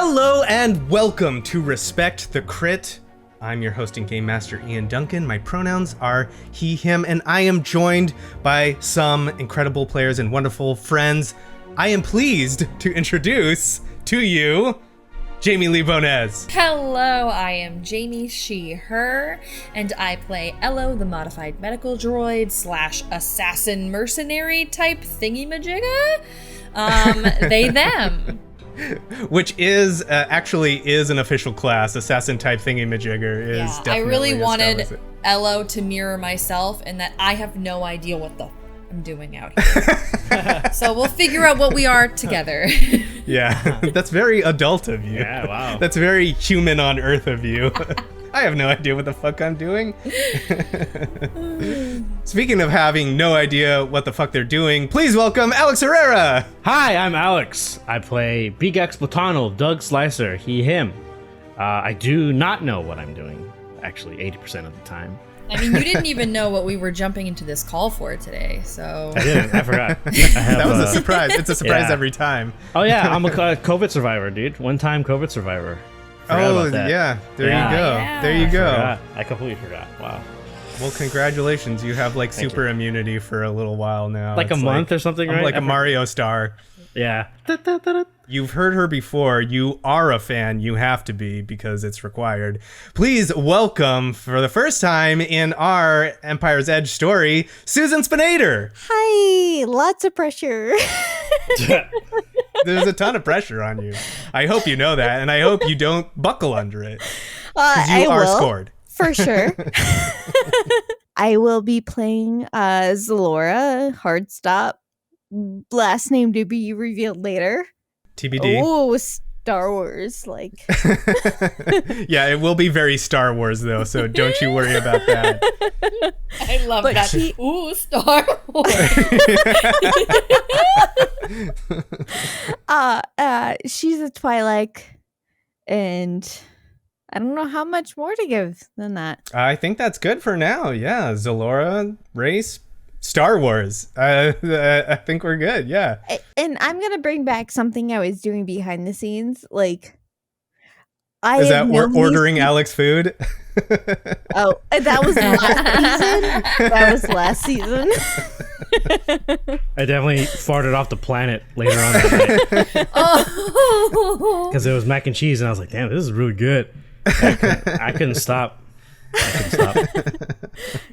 Hello and welcome to Respect the Crit. I'm your host and game master, Ian Duncan. My pronouns are he, him, and I am joined by some incredible players and wonderful friends. I am pleased to introduce to you Jamie Lee-Bonés. Hello, I am Jamie, she, her, and I play Ello, the modified medical droid / assassin mercenary type thingy-majigga. They, them. Which is actually an official class. Assassin type thingy-majigger is definitely. I really wanted Ello to mirror myself, and that I have no idea what the I'm doing out here. So we'll figure out what we are together. Yeah, that's very adult of you. Yeah, wow. That's very human on Earth of you. I have no idea what the fuck I'm doing. Speaking of having no idea what the fuck they're doing, please welcome Alex Herrera. Hi, I'm Alex. I play Beegax, Botano, Doug Slicer, he, him. I do not know what I'm doing, actually, 80% of the time. I mean, you didn't even know what we were jumping into this call for today, so... I didn't. I forgot. That was a surprise. It's a surprise every time. Oh, yeah. I'm a COVID survivor, dude. One-time COVID survivor. Forgot about that. Yeah. There you go. Yeah. I forgot. I completely forgot. Wow. Well, congratulations. You have, like, super immunity for a little while now. Like a month or something, right? I'm like a Mario star. Yeah. You've heard her before. You are a fan. You have to be because it's required. Please welcome, for the first time in our Empire's Edge story, Susan Spenader. Hi, lots of pressure. There's a ton of pressure on you. I hope you know that, and I hope you don't buckle under it. Because you are scored. For sure. I will be playing Xelora, hard stop. Last name to be revealed later. TBD. Oh, Star Wars, like. Yeah, it will be very Star Wars, though, so don't you worry about that. I love that. Ooh, Star Wars. She's a Twi'lek, and I don't know how much more to give than that. I think that's good for now. Yeah, Xelora, race, Star Wars. I think we're good. Yeah. And I'm gonna bring back something I was doing behind the scenes. Like, is that ordering Alex food? Oh, that was last season. I definitely farted off the planet later on that night. Oh, Because it was mac and cheese, and I was like, damn, this is really good. I couldn't stop.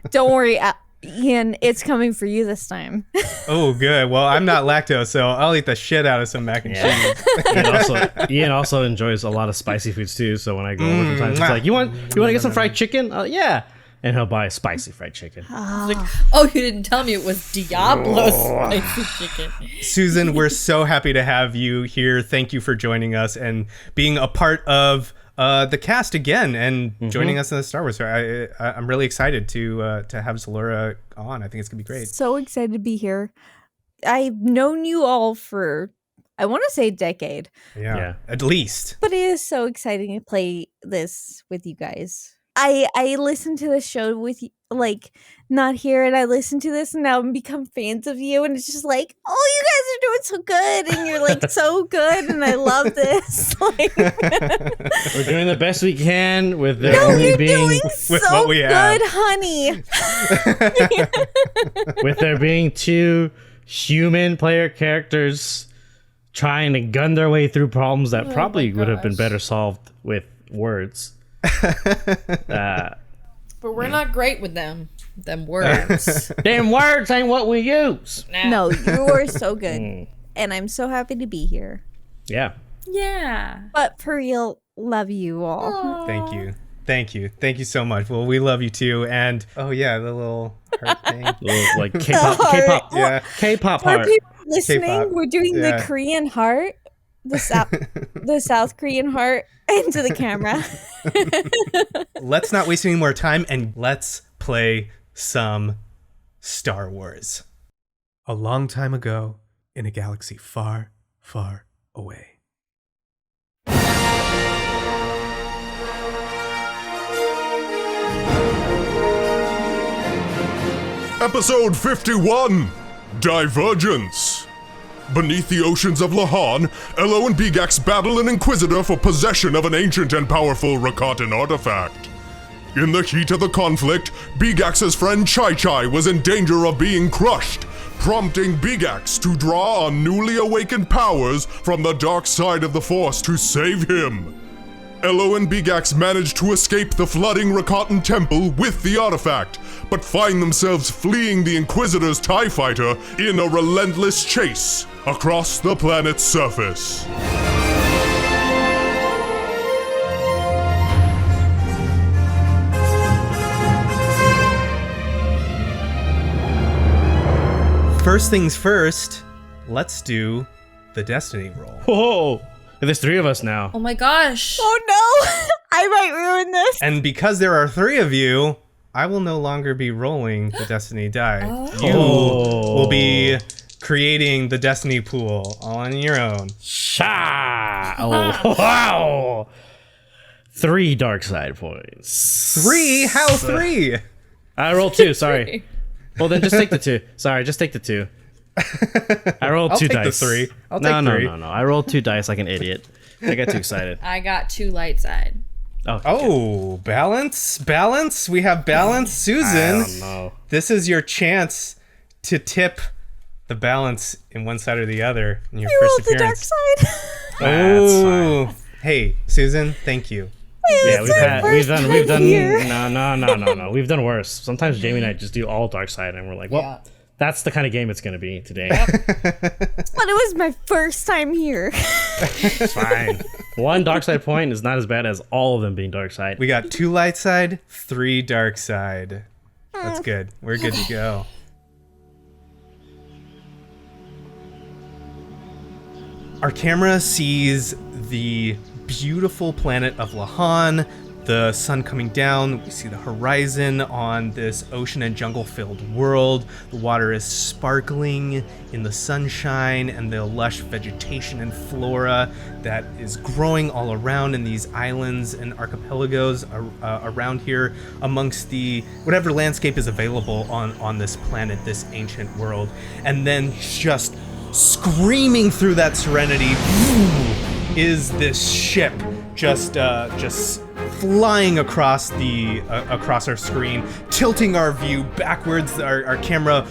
don't worry, Ian, it's coming for you this time. Oh, good. Well, I'm not lactose, so I'll eat the shit out of some mac and cheese. Ian also enjoys a lot of spicy foods too. So when I go over sometimes, he's like, "You want to get some fried chicken?" Yeah, and he'll buy spicy fried chicken. Like, oh, you didn't tell me it was Diablo spicy chicken. Susan, we're so happy to have you here. Thank you for joining us and being a part of the cast again and joining us in the Star Wars. I'm really excited to have Xelora on. I think it's gonna be great. So excited to be here. I've known you all for, I want to say, a decade. Yeah, at least. But it is so exciting to play this with you guys. I listened to the show with you, like, not here, and I listened to this, and now I'm become fans of you, and it's just like, oh, you guys are doing so good, and you're like so good, and I love this. Like, we're doing the best we can with no, only you're being doing with so what we have. good, honey. with there being two human player characters trying to gun their way through problems that probably would have been better solved with words. But we're not great with them words. Damn words ain't what we use. No, you are so good. And I'm so happy to be here. Yeah. But for real, love you all. Aww. Thank you so much. Well, we love you too. And oh yeah, the little heart thing. Little, like K-pop. Yeah. K-pop For heart. people listening, K-pop. we're doing the Korean heart, the South Korean heart into the camera. Let's not waste any more time and let's play some Star Wars. A long time ago in a galaxy far, far away. Episode 51, Divergence. Beneath the oceans of Lahan, Elo and Beegax battle an Inquisitor for possession of an ancient and powerful Rakatan artifact. In the heat of the conflict, Beegax's friend Chai was in danger of being crushed, prompting Beegax to draw on newly awakened powers from the dark side of the Force to save him. Elo and Beegax manage to escape the flooding Rakatan temple with the artifact, but find themselves fleeing the Inquisitor's TIE fighter in a relentless chase across the planet's surface. First things first, let's do the Destiny roll. Whoa! There's 3 of us now. Oh my gosh. Oh no! I might ruin this. And because there are 3 of you, I will no longer be rolling the Destiny die. You will be creating the Destiny pool all on your own. Sha! Oh, wow! 3 dark side points. 3? How 3? I rolled 2, sorry. Well, then just take the 2. Sorry, just take the 2. I rolled 2 take dice. the 3. I'll take 3. No. I rolled 2 dice like an idiot. I got too excited. I got 2 light side. Oh, balance. We have balance. Susan, I don't know. this is your chance to tip the balance in one side or the other in your You first rolled the dark appearance. side. Oh, hey, Susan, thank you. Yeah, we've done here. no. We've done worse. Sometimes Jamie and I just do all dark side, and we're like, well, Yeah. that's the kind of game it's gonna be today. But it was my first time here. It's fine. 1 dark side point is not as bad as all of them being dark side. We got 2 light side, 3 dark side. That's good. We're good to go. Our camera sees the beautiful planet of Lahan, the sun coming down. We see the horizon on this ocean and jungle-filled world. The water is sparkling in the sunshine and the lush vegetation and flora that is growing all around in these islands and archipelagos around here amongst the whatever landscape is available on this planet, this ancient world. And then just screaming through that serenity is this ship just flying across our screen, tilting our view backwards, our camera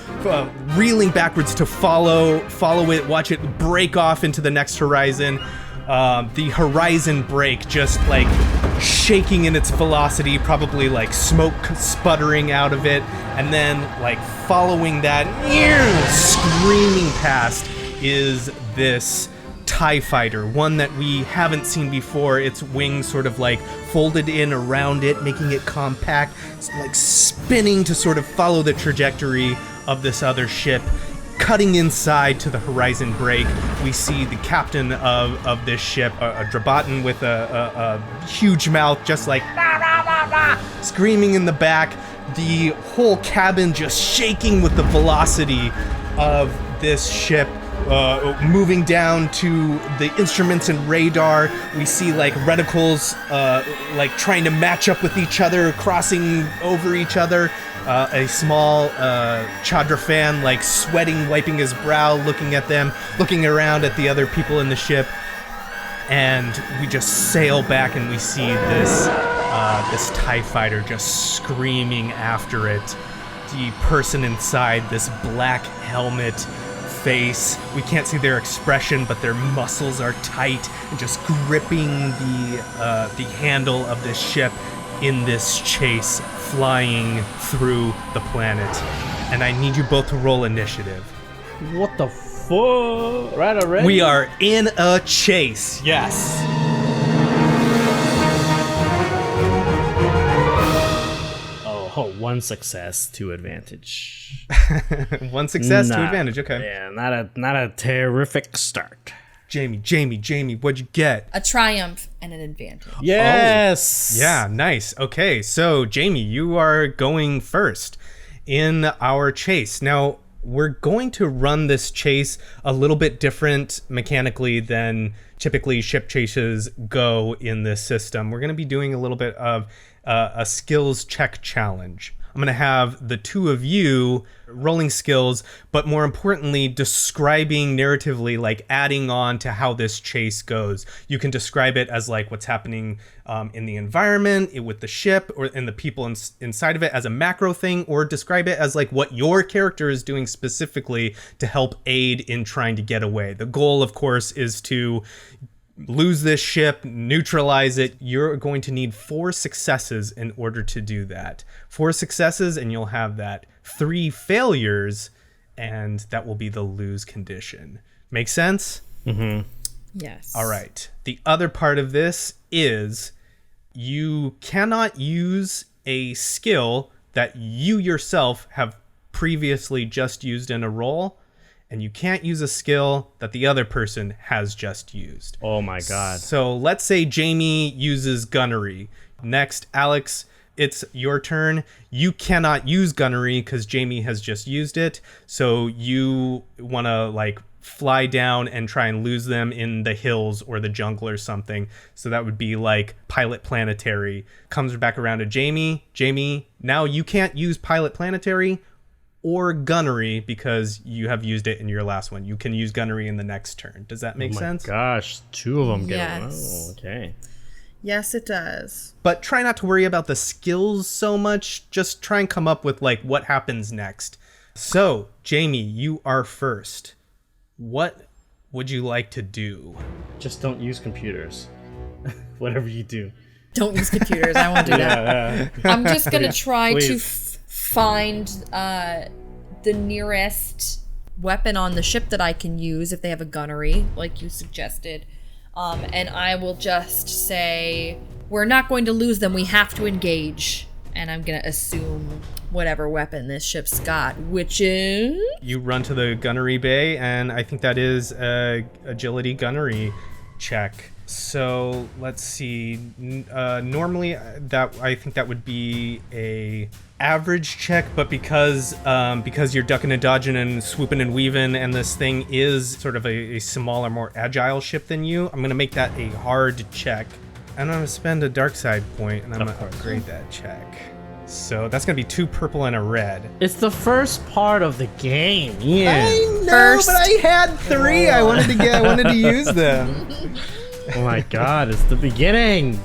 reeling backwards to follow it, watch it break off into the next horizon. The horizon break just like shaking in its velocity, probably like smoke sputtering out of it, and then like following that, screaming past is this TIE fighter, one that we haven't seen before. Its wings sort of like folded in around it, making it compact, like spinning to sort of follow the trajectory of this other ship. Cutting inside to the horizon break, we see the captain of this ship, a Drabatan with a huge mouth, just like screaming in the back. The whole cabin just shaking with the velocity of this ship. Moving down to the instruments and radar, we see like reticles like trying to match up with each other, crossing over each other. A small Chadra fan like sweating, wiping his brow, looking at them, looking around at the other people in the ship. And we just sail back and we see this TIE fighter just screaming after it. The person inside, this black helmet face, we can't see their expression, but their muscles are tight and just gripping the handle of this ship in this chase, flying through the planet. And I need you both to roll initiative. What the fuck? Right already? We are in a chase. Yes. Oh, 1 success, 2 advantage. 1 success, 2 advantage. Okay. Yeah, not a terrific start. Jamie, what'd you get? A triumph and an advantage. Yes. Yeah, nice. Okay, so Jamie, you are going first in our chase. Now, we're going to run this chase a little bit different mechanically than typically ship chases go in this system. We're going to be doing a little bit of a skills check challenge. I'm going to have the two of you rolling skills, but more importantly, describing narratively, like adding on to how this chase goes. You can describe it as like what's happening in the environment, with the ship, or in the people inside of it as a macro thing, or describe it as like what your character is doing specifically to help aid in trying to get away. The goal, of course, is to lose this ship, neutralize it. You're going to need 4 successes in order to do that. 4 successes and you'll have that. 3 failures and that will be the lose condition. Make sense? Mm-hmm. Yes. All right. The other part of this is you cannot use a skill that you yourself have previously just used in a roll, and you can't use a skill that the other person has just used. Oh my god. So let's say Jamie uses gunnery. Next, Alex, it's your turn. You cannot use gunnery because Jamie has just used it. So you want to like fly down and try and lose them in the hills or the jungle or something. So that would be like pilot planetary. Comes back around to Jamie. Jamie, now you can't use pilot planetary or gunnery because you have used it in your last one. You can use gunnery in the next turn. Does that make sense? Gosh, 2 of them get Yes. Oh, okay. Yes, it does. But try not to worry about the skills so much. Just try and come up with like what happens next. So, Jamie, you are first. What would you like to do? Just don't use computers. Whatever you do. Don't use computers. I won't do that. I'm just gonna try to Please. find the nearest weapon on the ship that I can use if they have a gunnery, like you suggested. And I will just say, we're not going to lose them. We have to engage. And I'm gonna assume whatever weapon this ship's got, which is... You run to the gunnery bay, and I think that is a agility gunnery check. So let's see. Normally, I think that would be a average check, but because you're ducking and dodging and swooping and weaving, and this thing is sort of a smaller, more agile ship than you, I'm gonna make that a hard check. And I'm gonna spend a dark side point, and I'm gonna upgrade that check. So that's gonna be 2 purple and a red. It's the first part of the game. Yeah. I know, First. but I had 3. I wanted to use them. Oh my god, it's the beginning.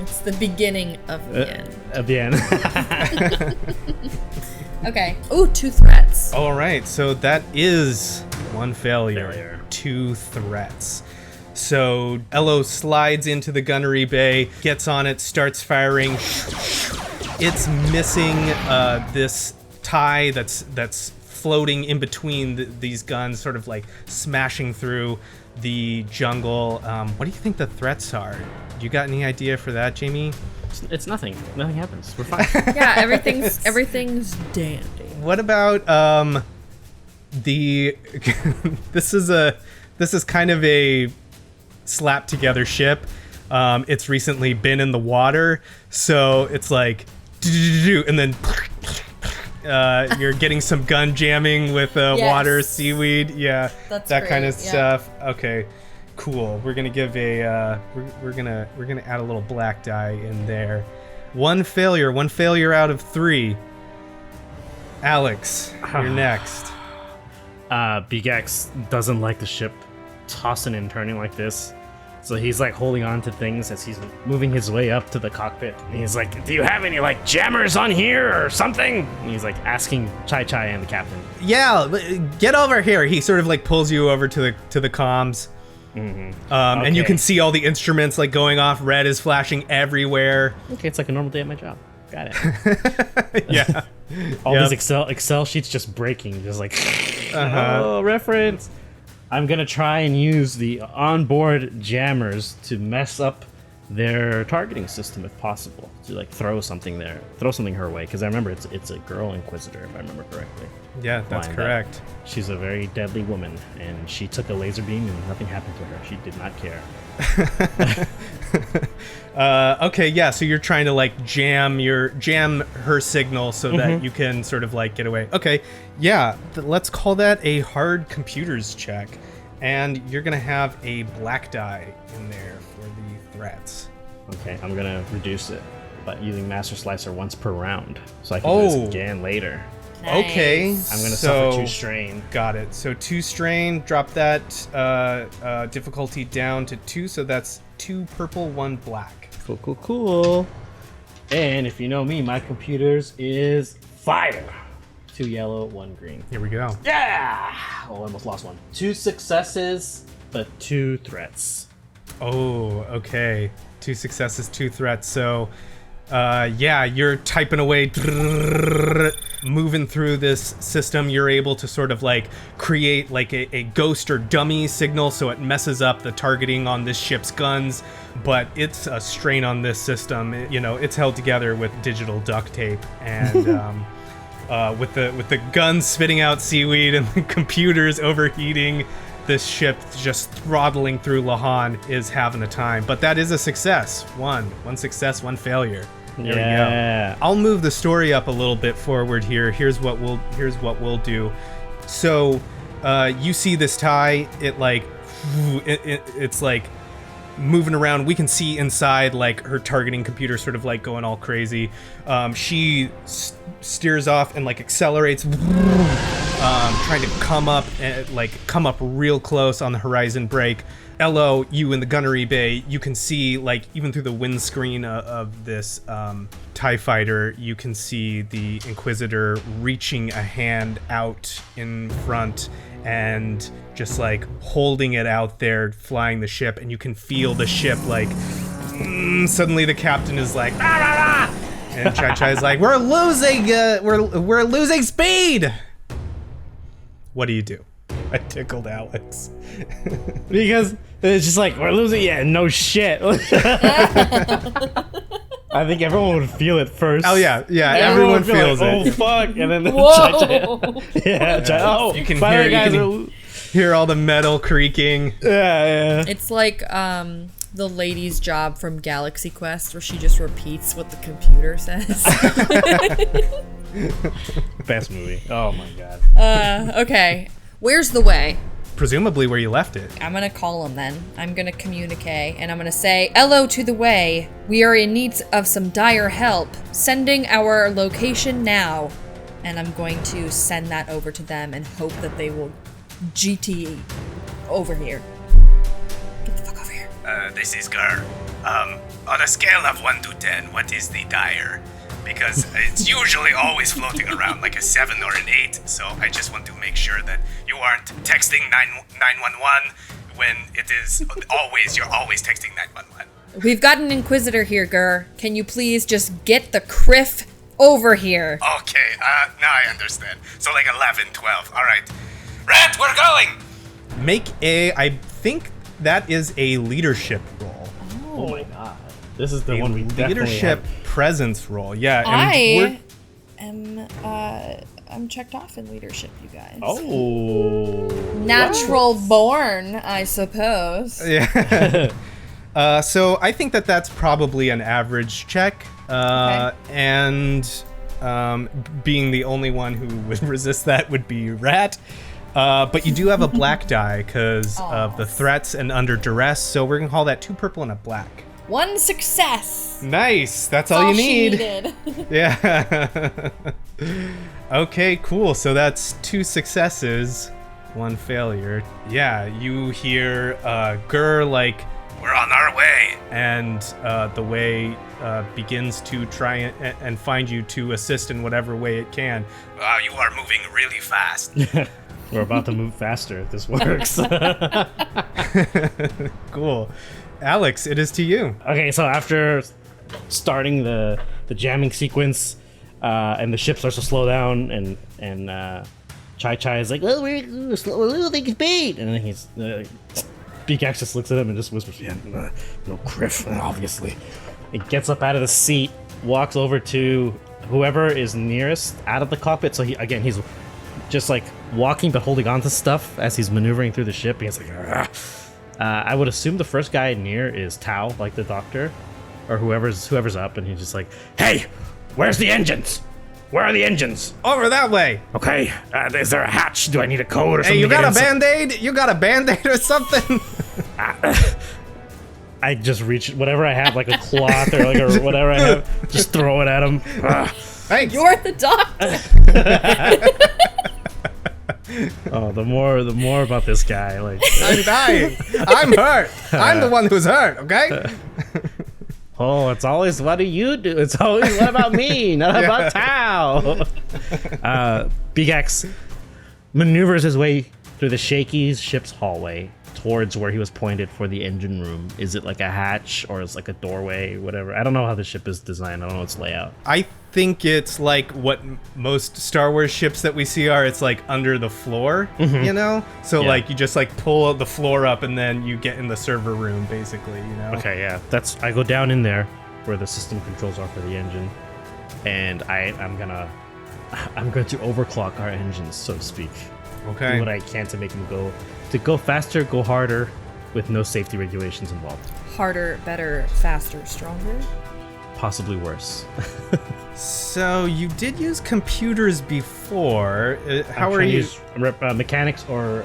It's the beginning of the end. At the end. Okay. Ooh, 2 threats. All right, so that is 1 failure, Failure. 2 threats. So Ello slides into the gunnery bay, gets on it, starts firing. It's missing this tie that's floating in between these guns, sort of like smashing through the jungle. What do you think the threats are? You got any idea for that, Jamie? It's nothing. Nothing happens. We're fine. Yeah, everything's dandy. What about the this is kind of a slap together ship. It's recently been in the water, so it's like and then you're getting some gun jamming with water, seaweed, That's that kind of great, yeah. stuff. Okay, cool. We're gonna give a we're gonna add a little black die in there. 1 failure out of 3. Alex, you're next. Beegax doesn't like the ship tossing and turning like this. So he's like holding on to things as he's moving his way up to the cockpit. And he's like, do you have any like jammers on here or something? And he's like asking Chai Chai and the captain. Yeah, get over here. He sort of like pulls you over to the comms. Mm-hmm. And you Okay. can see all the instruments like going off. Red is flashing everywhere. Okay, it's like a normal day at my job. Got it. Yeah. All Yep. these Excel sheets just breaking, just like, oh, reference. I'm gonna try and use the onboard jammers to mess up their targeting system if possible. To like throw something her way, because I remember it's a girl inquisitor if I remember correctly. Yeah, that's Lined correct. up. She's a very deadly woman, and she took a laser beam and nothing happened to her. She did not care. Okay, yeah, so you're trying to like jam her signal so that you can sort of like get away. Okay, yeah, let's call that a hard computers check. And you're gonna have a black die in there for the threats. Okay, I'm gonna reduce it but using Master Slicer once per round. So I can do this again later. Nice. Okay. I'm going to suffer 2 strain. Got it. So 2 strain, drop that difficulty down to 2, so that's 2 purple, 1 black. Cool. And if you know me, my computers is fire. 2 yellow, 1 green. Here we go. Yeah! Oh, I almost lost one. 2 successes, but 2 threats. Oh, okay. 2 successes, 2 threats. So, yeah, you're typing away, moving through this system. You're able to sort of like create like a ghost or dummy signal, so it messes up the targeting on this ship's guns. But it's a strain on this system. It's held together with digital duct tape, and with the guns spitting out seaweed and the computers overheating. This ship just throttling through Lahan is having a time, but that is a success. One success, 1 failure. There we go. I'll move the story up a little bit forward here. Here's what we'll do. So, you see this tie. It's like moving around. We can see inside, like her targeting computer, sort of like going all crazy. She steers off and like accelerates. Trying to come up real close on the horizon break. Elo, you in the gunnery bay, you can see, like, even through the windscreen of this TIE fighter, you can see the Inquisitor reaching a hand out in front and just like holding it out there, flying the ship, and you can feel the ship like suddenly the captain is like, rah, rah, rah! And Chai is like, we're losing speed. What do you do? I tickled Alex. Because it's just like, we're losing. Yeah, no shit. I think everyone would feel it first. Oh, yeah. Everyone feels like, it. Oh, fuck. And then Whoa! Chai. You can hear all the metal creaking. Yeah. It's like the lady's job from Galaxy Quest, where she just repeats what the computer says. Best movie. Oh my god. Okay. Where's the way? Presumably where you left it. I'm gonna call him then. I'm gonna communicate, and I'm gonna say, "Hello to the way. We are in need of some dire help. Sending our location now." And I'm going to send that over to them and hope that they will GT over here. Get the fuck over here. This is Gur. On a scale of 1 to 10, what is the dire? Because it's usually always floating around like a 7 or an 8, so I just want to make sure that you aren't texting 911 when it is you're always texting 911. We've got an Inquisitor here, Gur. Can you please just get the Criff over here? Okay, now I understand. So like 11, 12, alright. Rat, we're going! I think that is a leadership role. Oh my god. This is the one we definitely leadership have. presence role. Yeah. I'm checked off in leadership, you guys. Oh. Natural born, I suppose. Yeah. So I think that's probably an average check. Okay. And being the only one who would resist that would be Rat. But you do have a black die because of the threats and under duress. So we're going to call that 2 purple and a black. 1 success. Nice. That's all you need. She needed. Yeah. Okay, cool. So that's 2 successes, 1 failure. Yeah, you hear Gur like, we're on our way. And the way begins to try and find you to assist in whatever way it can. You are moving really fast. We're about to move faster if this works. Cool. Alex, it is to you. Okay, so after starting the jamming sequence, and the ship starts to slow down, and Chai is like, "Oh, we're losing speed," and then he's Beegax just looks at him and just whispers, "Yeah, no Criff, obviously." He gets up out of the seat, walks over to whoever is nearest out of the cockpit. So he's just like walking but holding on to stuff as he's maneuvering through the ship. He's like, "Argh." I would assume the first guy near is Tao, like the doctor, or whoever's up, and he's just like, "Hey, where's the engines? Where are the engines?" Over that way. Okay, is there a hatch? Do I need a code or something? Hey, you got a Band-Aid? You got a Band-Aid or something? I just reach whatever I have, like a cloth or like or whatever I have, just throw it at him. Thanks. You're the doctor. Oh, the more about this guy. Like, I'm dying. I'm hurt. I'm the one who's hurt. Okay. oh, it's always what do you do? It's always what about me, not about Tao. Beegax maneuvers his way through the shaky ship's hallway towards where he was pointed for the engine room. Is it like a hatch or is it like a doorway, whatever? I don't know how the ship is designed. I don't know its layout. I think it's like what most Star Wars ships that we see are. It's like under the floor, you know? So Yeah. like you just like pull the floor up and then you get in the server room basically, you know? Okay, yeah. I go down in there where the system controls are for the engine, and I'm going to overclock our engines, so to speak. Okay. Do what I can to make them go faster, go harder, with no safety regulations involved. Harder, better, faster, stronger. Possibly worse. So you did use computers before. How are you? Mechanics or?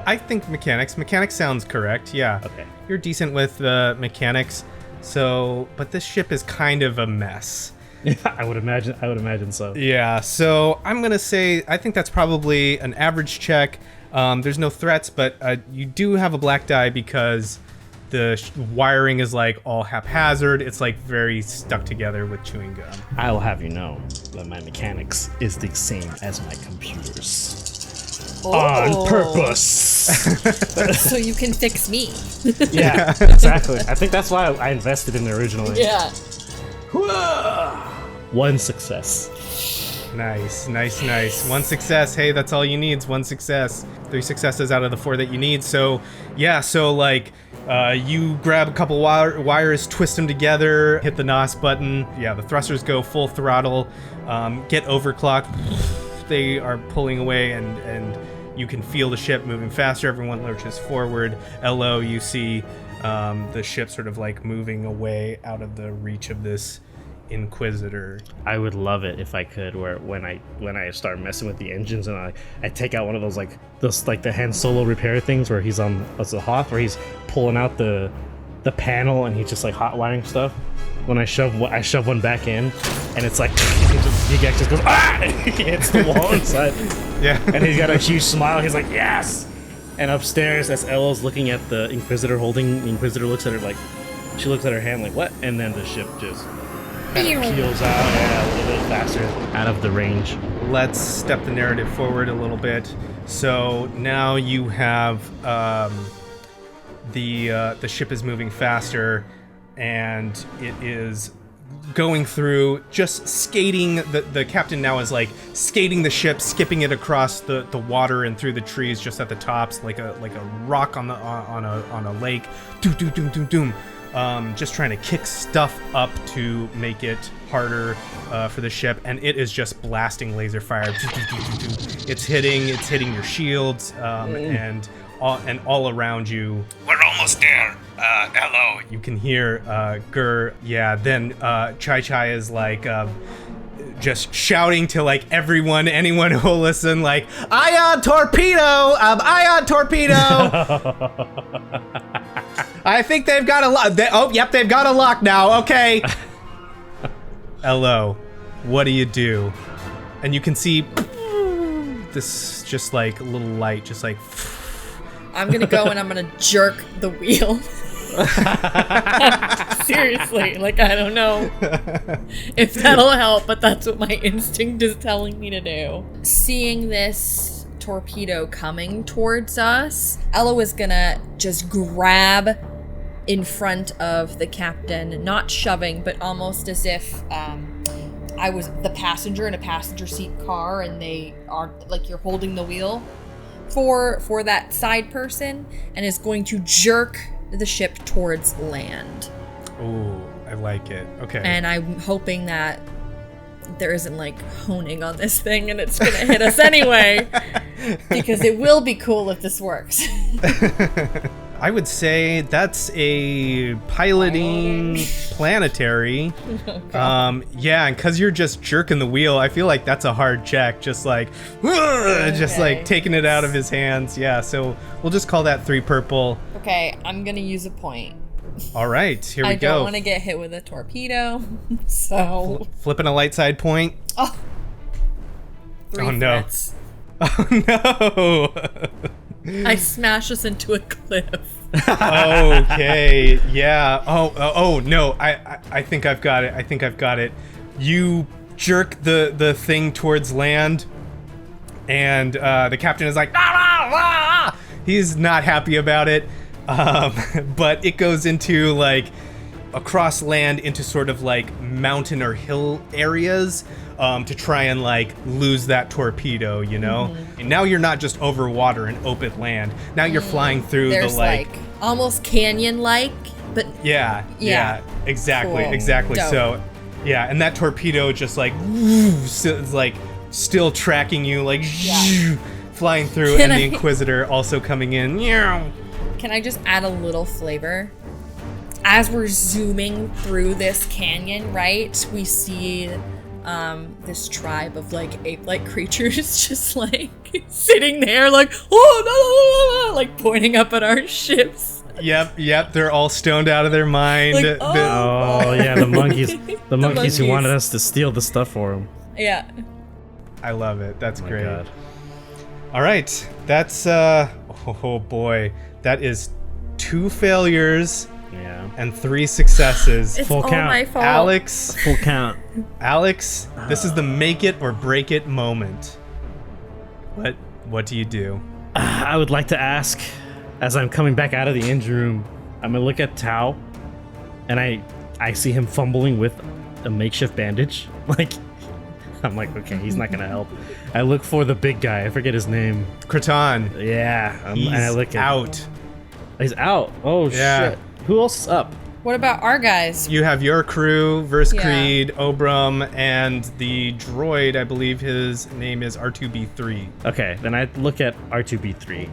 I think mechanics. Mechanics sounds correct. Yeah. Okay. You're decent with mechanics. So, but this ship is kind of a mess. I would imagine so. Yeah. So I'm gonna say I think that's probably an average check. There's no threats, but you do have a black die because the wiring is like all haphazard. It's like very stuck together with chewing gum. I will have you know that my mechanics is the same as my computers. On purpose. So you can fix me. Yeah, exactly. I think that's why I invested in it originally. Yeah. One success. Nice. One success. Hey, that's all you need is one success. 3 successes out of the 4 that you need. So, yeah, like, you grab a couple wires, twist them together, hit the NOS button. Yeah, the thrusters go full throttle, get overclocked. They are pulling away, and you can feel the ship moving faster. Everyone lurches forward. LO, you see the ship sort of like moving away out of the reach of this Inquisitor. I would love it if I could, where when I start messing with the engines and I take out one of those like the Han Solo repair things where he's on the Hoth, where he's pulling out the panel and he's just like hot wiring stuff. When I shove one back in, and it's like Beegax just goes and he hits the wall inside. Yeah. And he's got a huge smile. He's like, yes. And upstairs, as Ella's looking at the Inquisitor the Inquisitor looks at her like, she looks at her hand like, what? And then the ship just kind of peels out a little bit faster out of the range. Let's step the narrative forward a little bit. So now you have the ship is moving faster, and it is going through, just skating. The captain now is like skating the ship, skipping it across the water and through the trees just at the tops, like a rock on a lake. Doom doom doom doom doom. Just trying to kick stuff up to make it harder for the ship, and it is just blasting laser fire. It's hitting your shields, and all around you. We're almost there. Hello. You can hear Gur. Yeah. Then Chai is like just shouting to like anyone who will listen, like ion torpedo, ion torpedo. I think they've got a lock. Yep, they've got a lock now. Okay. Hello. What do? And you can see this just like little light, just like. I'm gonna go and I'm gonna jerk the wheel. Seriously, like I don't know if that'll help, but that's what my instinct is telling me to do. Seeing this torpedo coming towards us, Ella is gonna just grab in front of the captain, not shoving, but almost as if I was the passenger in a passenger seat car and they are like you're holding the wheel for that side person, and is going to jerk the ship towards land. Ooh, I like it. Okay. And I'm hoping that there isn't like honing on this thing and it's gonna hit us anyway, because it will be cool if this works. I would say that's a piloting planetary. Yeah, and because you're just jerking the wheel, I feel like that's a hard check. Just like, just like taking it out of his hands. Yeah, so we'll just call that 3 purple. Okay, I'm gonna use a point. All right, here we I go. don't want to get hit with a torpedo, so... Flipping a light side point. Oh. Three Oh, no. threats. Oh no! I smash us into a cliff. Okay, yeah. Oh no! I think I've got it. I think I've got it. You jerk the thing towards land, and the captain is like, ah! He's not happy about it. But it goes into like across land into sort of like mountain or hill areas to try and like lose that torpedo, you know? And now you're not just over water and open land. Now you're flying through There's the like almost canyon-like, but yeah, exactly, Cool. exactly. Dope. So yeah, and that torpedo just like is like still tracking you, like flying through, Can and the I- Inquisitor also coming in. can I just add a little flavor? As we're zooming through this canyon, right, we see this tribe of like ape-like creatures just like sitting there like, oh, no, like pointing up at our ships. Yep, they're all stoned out of their mind. Like, Oh yeah, the monkeys. The monkeys who monkeys. wanted us to steal the stuff for them. Yeah. I love it. That's Oh my great. God. All right, that's oh boy, that is 2 failures Yeah. and 3 successes. It's Full all count. my fault. Alex, Full count. this is the make it or break it moment. What do you do? I would like to ask, as I'm coming back out of the engine room, I'm gonna look at Tao, and I see him fumbling with a makeshift bandage. Like, I'm like, okay, he's not gonna help. I look for the big guy. I forget his name. Kraton, Yeah, he's and I look at out. He's out. Oh Yeah. shit. Who else is up? What about our guys? You have your crew versus Yeah. Creed, Obram, and the droid. I believe his name is R2B3. Okay, then I look at R2B3,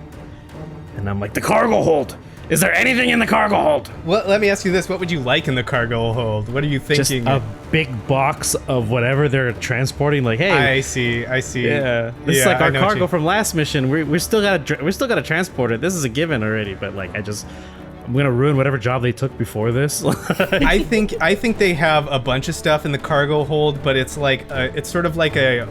and I'm like, the cargo hold. Is there anything in the cargo hold? Well, let me ask you this: what would you like in the cargo hold? What are you Just thinking? a big box of whatever they're transporting. Like, hey, I see. yeah, this is like I our know what cargo you- from last mission. We still gotta transport it. This is a given already, but like I'm gonna ruin whatever job they took before this. I think they have a bunch of stuff in the cargo hold, but it's like it's sort of like a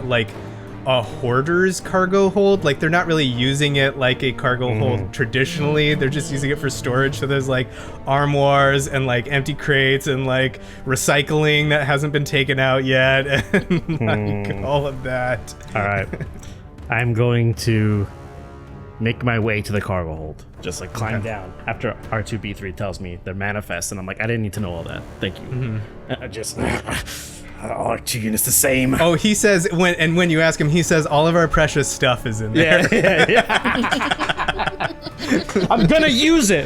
hoarder's cargo hold. Like they're not really using it like a cargo hold traditionally. They're just using it for storage. So there's like armoires and like empty crates and like recycling that hasn't been taken out yet and like all of that. All right, I'm going to make my way to the cargo hold. Just like climb down after R2B3 tells me they're manifest, and I'm like, I didn't need to know all that. Thank you. Just all 2 units the same. Oh, he says when you ask him, he says all of our precious stuff is in there. Yeah. I'm gonna use it.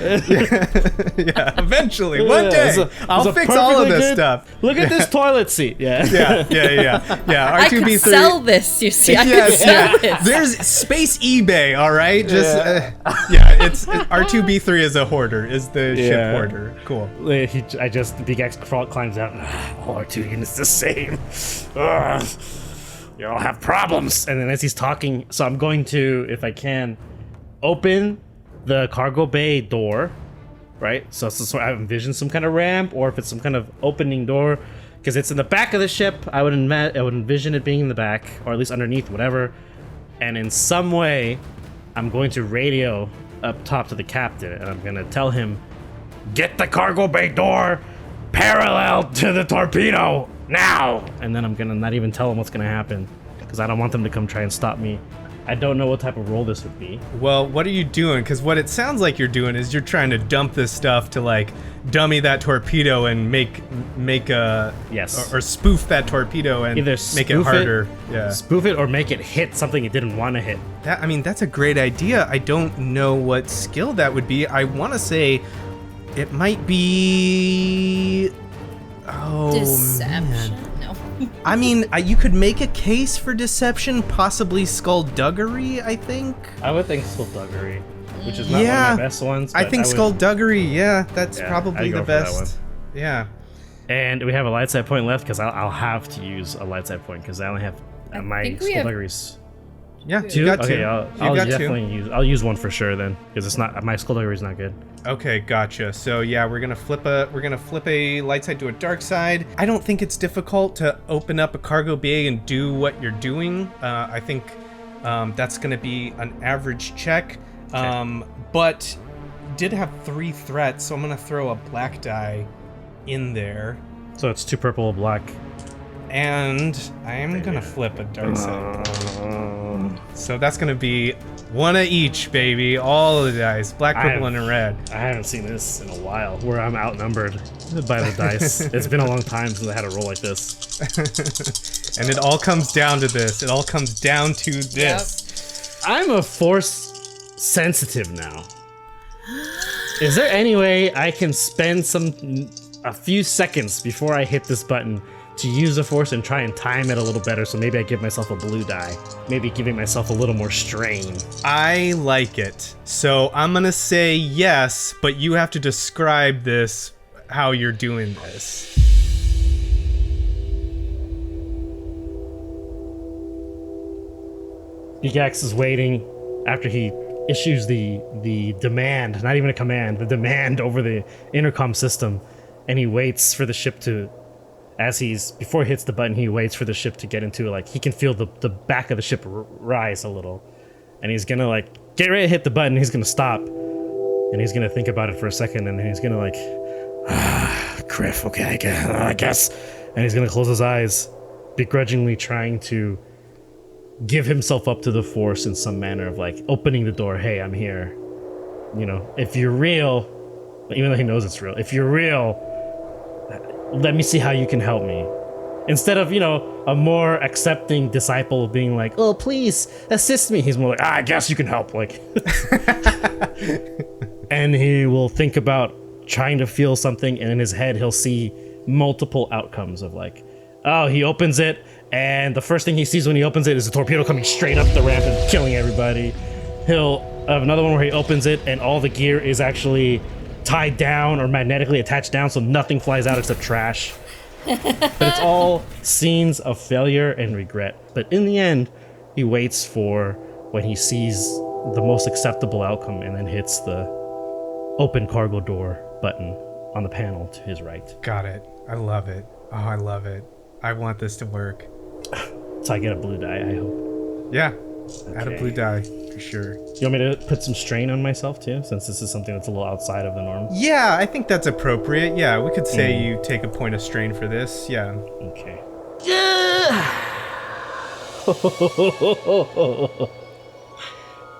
Yeah, eventually, one day, It's a I'll fix all of perfectly this good- stuff. Look at this toilet seat. Yeah. Yeah. I could R2B3. sell this, you see. I could Yes, sell yeah. this. There's space eBay, all right? Just it's R2B3 is a hoarder, is the ship Yeah. hoarder. Cool. Beegax climbs out. All our 2 units the same. Ugh. You all have problems. And then as he's talking, so I'm going to, if I can, open the cargo bay door, right? So I envision some kind of ramp, or if it's some kind of opening door, because it's in the back of the ship. I would envision it being in the back, or at least underneath, whatever. And in some way, I'm going to radio up top to the captain, and I'm going to tell him, get the cargo bay door parallel to the torpedo now. And then I'm going to not even tell him what's going to happen, because I don't want them to come try and stop me. I don't know what type of role this would be. Well, what are you doing? Because what it sounds like you're doing is you're trying to dump this stuff to like dummy that torpedo and make a Yes. or spoof that torpedo and Either make it spoof harder. Yeah. Spoof it or make it hit something it didn't want to hit. That's a great idea. I don't know what skill that would be. I want to say it might be. Oh, Deception. man. No. I mean, you could make a case for deception, possibly skullduggery, I think. I would think skullduggery, which is not one Yeah. of my best ones. I but think would- skullduggery, yeah, that's Yeah, probably I'd the go for that best. Yeah. And we have a light side point left, because I'll have to use a light side point, because I only have my think we have- skullduggery's Yeah, Two? you got Okay, two. I'll got definitely I'll use one for sure then, because it's not my skullduggery is not good. Okay, gotcha. So yeah, we're gonna flip a light side to a dark side. I don't think it's difficult to open up a cargo bay and do what you're doing. I think that's gonna be an average check. But did have 3 threats, so I'm gonna throw a black die in there. So it's 2 purple, a black. And I am gonna flip a dark side. So that's gonna be 1 of each, baby. All of the dice, black, purple, and red. I haven't seen this in a while, where I'm outnumbered by the dice. It's been a long time since I had a roll like this. And it all comes down to this. It all comes down to this. I'm a force sensitive now. Is there any way I can spend a few seconds before I hit this button to use the force and try and time it a little better, so maybe I give myself a blue die, maybe giving myself a little more strain? I like it. So I'm gonna say yes, but you have to describe this, how you're doing this. Beegax is waiting after he issues the demand, not even a command, the demand over the intercom system, and he waits for the ship to, before he hits the button, he waits for the ship to get into, like, he can feel the back of the ship rise a little, and he's gonna, like, get ready to hit the button, he's gonna stop, and he's gonna think about it for a second, and then he's gonna, like, Criff, okay, I guess, and he's gonna close his eyes, begrudgingly trying to give himself up to the force in some manner of, like, opening the door, hey, I'm here, you know, if you're real, even though he knows it's real, if you're real, let me see how you can help me. Instead of, you know, a more accepting disciple being like, oh, please assist me, he's more like, I guess you can help, like. And he will think about trying to feel something, and in his head he'll see multiple outcomes of, like, oh, he opens it, and the first thing he sees when he opens it is a torpedo coming straight up the ramp and killing everybody. He'll have another one where he opens it and all the gear is actually tied down or magnetically attached down, so nothing flies out except trash. But it's all scenes of failure and regret. But in the end, he waits for when he sees the most acceptable outcome and then hits the open cargo door button on the panel to his right. Got it. I love it. Oh, I love it. I want this to work. So I get a blue die, I hope. Yeah. Okay. Add a blue die, for sure. You want me to put some strain on myself too, since this is something that's a little outside of the norm? Yeah, I think that's appropriate. Yeah, we could say you take a point of strain for this. Yeah. Okay.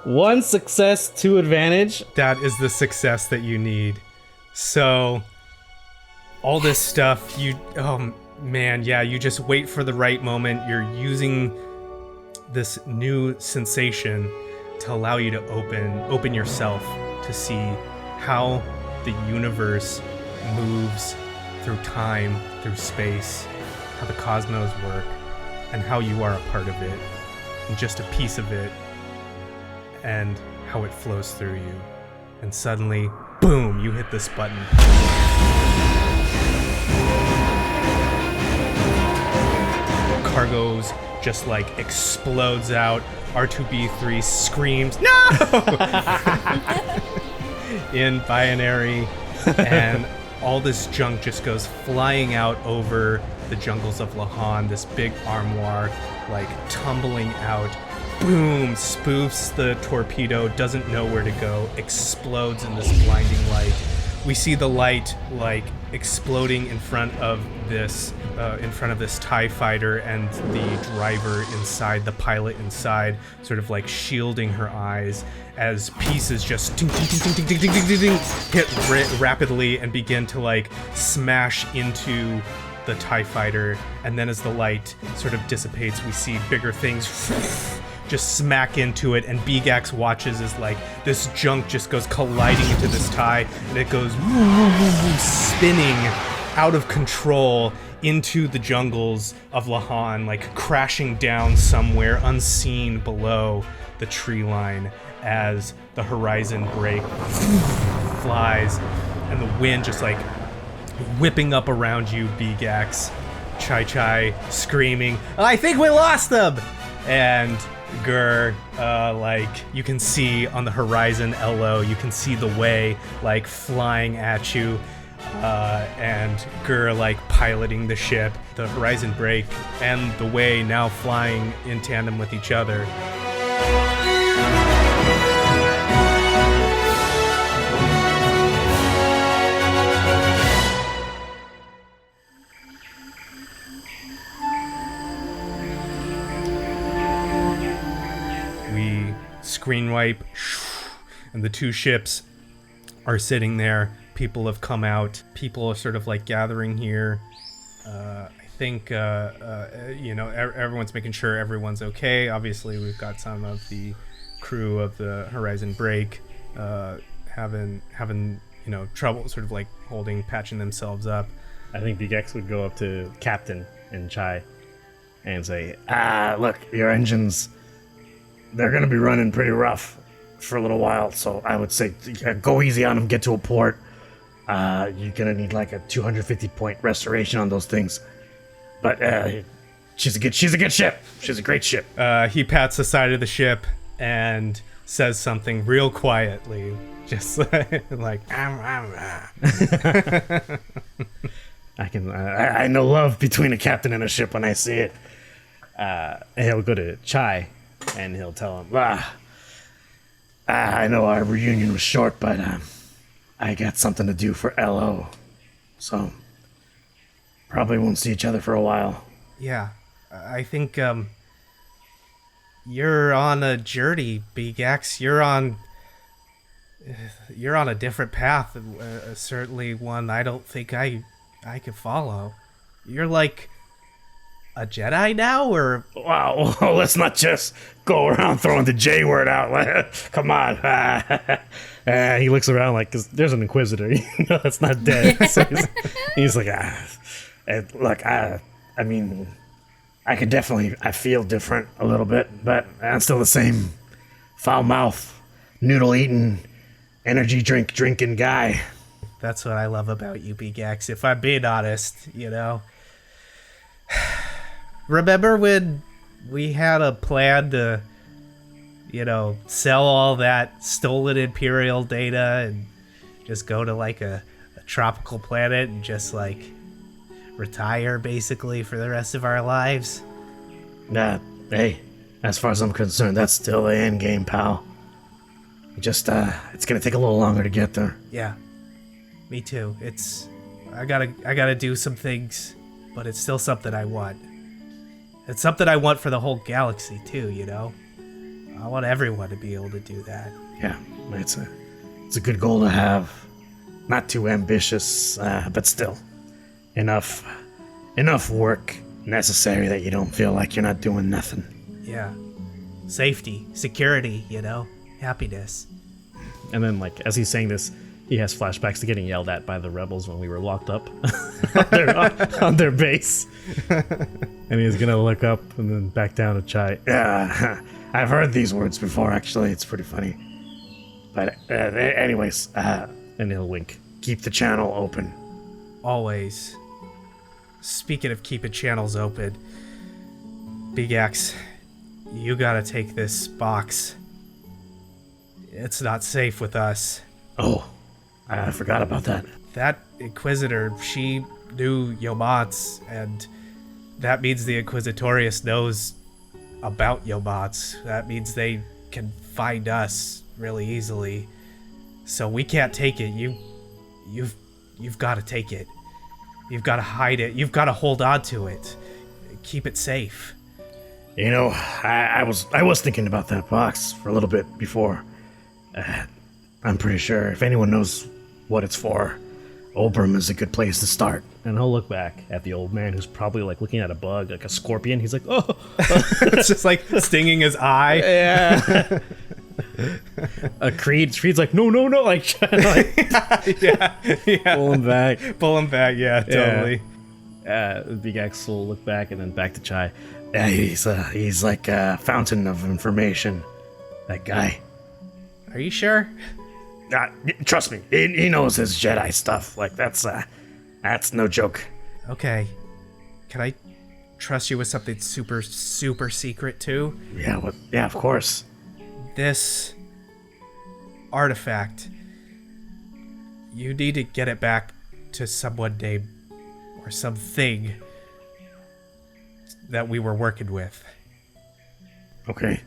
One success, 2 advantage. That is the success that you need. So, all this stuff, oh man, yeah, you just wait for the right moment. You're using this new sensation to allow you to open yourself to see how the universe moves through time, through space, how the cosmos work, and how you are a part of it, and just a piece of it, and how it flows through you. And suddenly, boom, you hit this button. Cargo's just like explodes out. R2B3 screams, no! In binary, and all this junk just goes flying out over the jungles of Lahan. This big armoire, like tumbling out. Boom! Spoofs the torpedo, doesn't know where to go, explodes in this blinding light. We see the light like exploding in front of this TIE fighter, and the driver inside, the pilot inside, sort of like shielding her eyes as pieces just ding, ding, ding, ding, ding, ding, ding, ding, ding, hit rapidly and begin to like smash into the TIE fighter. And then as the light sort of dissipates, we see bigger things just smack into it, and Beegax watches as like this junk just goes colliding into this TIE, and it goes spinning out of control into the jungles of Lahan, like crashing down somewhere unseen below the tree line as the horizon break flies and the wind just like whipping up around you. Beegax, Chai screaming, I think we lost them! And Gur, like, you can see on the horizon, Elo, you can see the way, like, flying at you, and Gur, like, piloting the ship, the horizon break, and the way now flying in tandem with each other. Screen wipe, and the two ships are sitting there. People have come out. People are sort of like gathering here. I think, everyone's making sure everyone's okay. Obviously, we've got some of the crew of the Horizon Break having trouble sort of like patching themselves up. I think Beegax would go up to Captain and Chai and say, look, your engines, they're going to be running pretty rough for a little while, so I would say go easy on them, get to a port. You're going to need like a 250-point restoration on those things. But she's a good ship. She's a great ship. He pats the side of the ship and says something real quietly, just like, I know love between a captain and a ship when I see it. And he'll go to Chai, and he'll tell him, I know our reunion was short, but I got something to do for LO. So, probably won't see each other for a while. Yeah, I think you're on a journey, Beegax. You're on a different path, certainly one I don't think I could follow. You're like a Jedi now, or? Wow, let's not just go around throwing the J word out. Come on. He looks around like, because there's an Inquisitor. That's not dead. So he's like, look, I mean, I feel different a little bit, but I'm still the same foul mouth, noodle eating, energy drink drinking guy. That's what I love about you, Beegax, if I'm being honest, Remember when we had a plan to, sell all that stolen Imperial data and just go to like a tropical planet and just like retire basically for the rest of our lives? Hey, as far as I'm concerned, that's still the end game, pal. Just, it's gonna take a little longer to get there. Yeah, me too. I gotta do some things, but it's still something I want. It's something I want for the whole galaxy too, I want everyone to be able to do that. Yeah, it's a good goal to have. Not too ambitious, but still enough work necessary that you don't feel like you're not doing nothing. Yeah, safety, security, happiness. And then, like, as he's saying this, he has flashbacks to getting yelled at by the rebels when we were locked up on their base. And he's gonna look up and then back down to Chai. Yeah, I've heard these words before, actually. It's pretty funny. But anyways, and he'll wink. Keep the channel open. Always. Speaking of keeping channels open, Beegax, you gotta take this box. It's not safe with us. Oh, I forgot about that. That Inquisitor, she knew Yomats, and that means the Inquisitorius knows about Yomats. That means they can find us really easily. So we can't take it. You've got to take it. You've got to hide it. You've got to hold on to it. Keep it safe. I was thinking about that box for a little bit before. I'm pretty sure if anyone knows what it's for, Obram is a good place to start. And he'll look back at the old man who's probably like looking at a bug, like a scorpion. He's like, oh. It's just like stinging his eye. Yeah. Creed's like, no, like, yeah. Pull him back, yeah, totally. Beegax will look back and then back to Chai. Yeah, he's like a fountain of information, that guy. Are you sure? Trust me, he knows his Jedi stuff. Like, that's no joke. Okay. Can I trust you with something super, super secret too? Yeah, yeah, of course. This artifact, you need to get it back to someone named, or something that we were working with. Okay.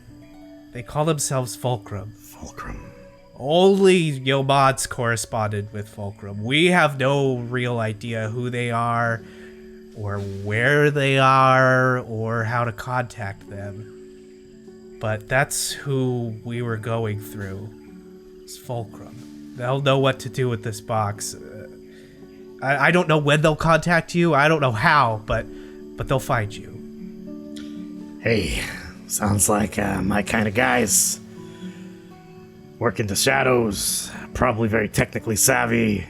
They call themselves Fulcrum. Fulcrum. Only Yomods corresponded with Fulcrum. We have no real idea who they are, or where they are, or how to contact them. But that's who we were going through. It's Fulcrum. They'll know what to do with this box. I don't know when they'll contact you. I don't know how, but they'll find you. Hey, sounds like my kind of guys. Work in the shadows, probably very technically savvy.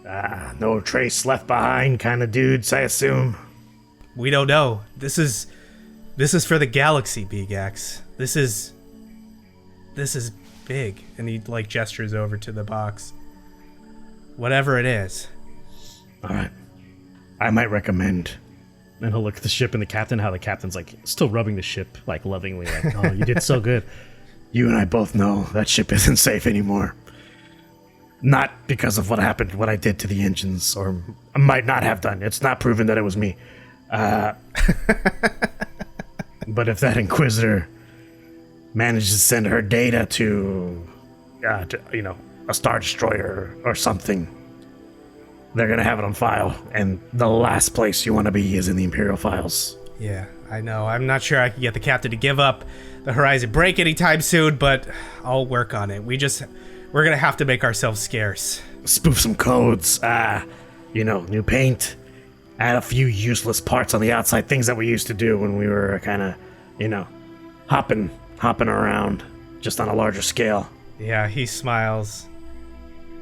No trace left behind kind of dudes, I assume. We don't know. This is for the galaxy, Beegax. This is big. And he like gestures over to the box. Whatever it is. Alright. I might recommend. And he'll look at the ship and the captain, how the captain's like still rubbing the ship, like lovingly, like, oh, you did so good. You and I both know that ship isn't safe anymore. Not because of what happened, what I did to the engines, or I might not have done. It's not proven that it was me. But if that Inquisitor manages to send her data to a Star Destroyer or something, they're gonna have it on file, and the last place you want to be is in the Imperial files. Yeah, I know. I'm not sure I can get the captain to give up the Horizon Break anytime soon, but I'll work on it. We're gonna have to make ourselves scarce. Spoof some codes, new paint, add a few useless parts on the outside, things that we used to do when we were kind of, hopping around, just on a larger scale. Yeah, he smiles,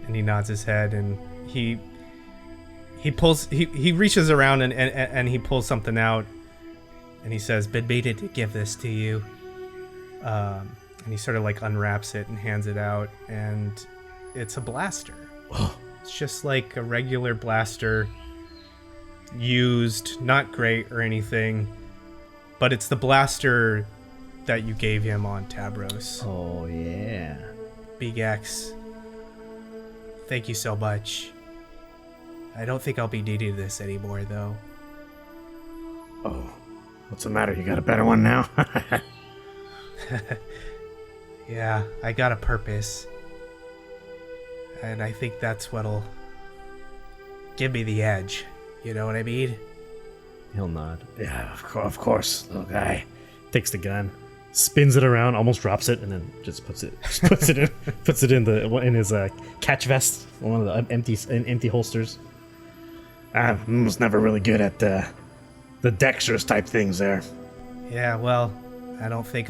and he nods his head, and he reaches around and he pulls something out, and he says, "Been needed to give this to you." And he sort of like unwraps it and hands it out, and it's a blaster. It's just like a regular blaster, used, not great or anything, but it's the blaster that you gave him on Tabros. Oh, yeah. Beegax, thank you so much. I don't think I'll be needing this anymore, though. Oh, what's the matter? You got a better one now? Yeah, I got a purpose. And I think that's what'll give me the edge. You know what I mean? He'll nod. Yeah, of course, little guy. Takes the gun, spins it around, almost drops it, and then just puts it in his catch vest, one of the empty holsters. I was never really good at the dexterous type things there. Yeah, well, I don't think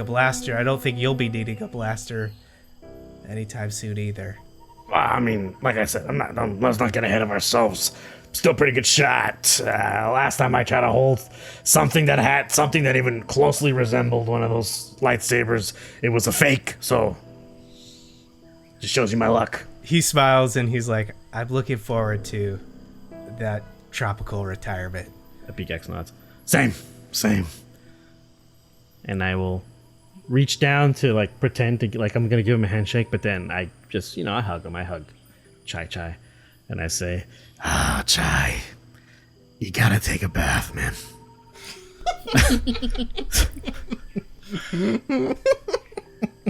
you'll be needing a blaster anytime soon either. Well, I mean, like I said, let's not get ahead of ourselves. Still pretty good shot. Last time I tried to hold something that even closely resembled one of those lightsabers, it was a fake, so just shows you my luck. He smiles and he's like, I'm looking forward to that tropical retirement. Beegax nods. Same. And I will reach down to like pretend to like I'm gonna give him a handshake, but then I just I hug him. I hug Chai, and I say, Chai, you gotta take a bath, man.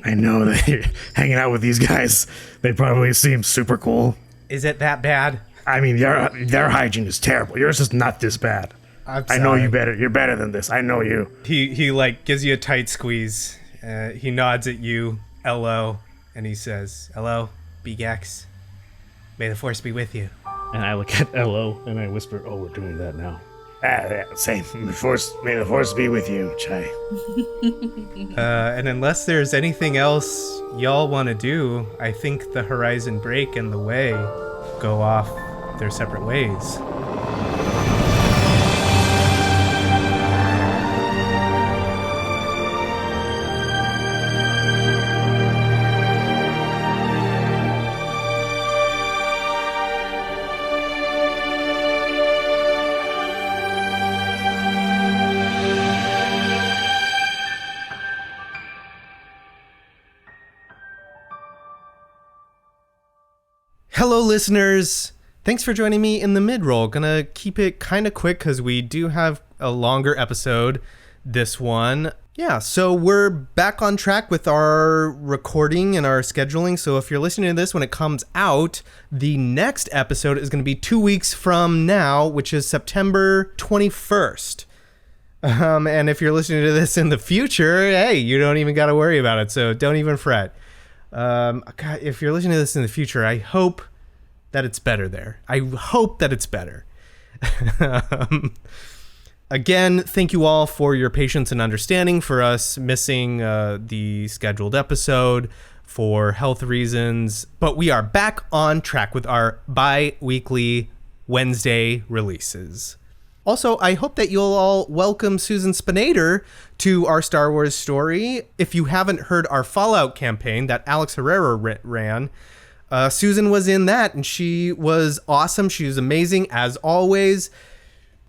I know that you're hanging out with these guys. They probably seem super cool. Is it that bad? I mean, their hygiene is terrible. Yours is not this bad. I know you better. You're better than this. I know you. He like gives you a tight squeeze. He nods at you, Elo, and he says, "Hello, Beegax. May the force be with you." And I look at Elo and I whisper, "Oh, we're doing that now." Yeah, same. May the force be with you, Chai. And unless there's anything else y'all want to do, I think the Horizon Break and the Way go off their separate ways. listeners, thanks for joining me in the mid-roll. Gonna keep it kind of quick because we do have a longer episode this one. Yeah, so we're back on track with our recording and our scheduling. So if you're listening to this when it comes out, the next episode is going to be 2 weeks from now, which is September 21st. And if you're listening to this in the future, hey, you don't even got to worry about it. So don't even fret. God, if you're listening to this in the future, I hope that it's better there. I hope that it's better. Again, thank you all for your patience and understanding for us missing the scheduled episode for health reasons. But we are back on track with our bi-weekly Wednesday releases. Also, I hope that you'll all welcome Susan Spenader to our Star Wars story. If you haven't heard our Fallout campaign that Alex Herrera ran, Susan was in that, and she was awesome. She was amazing, as always.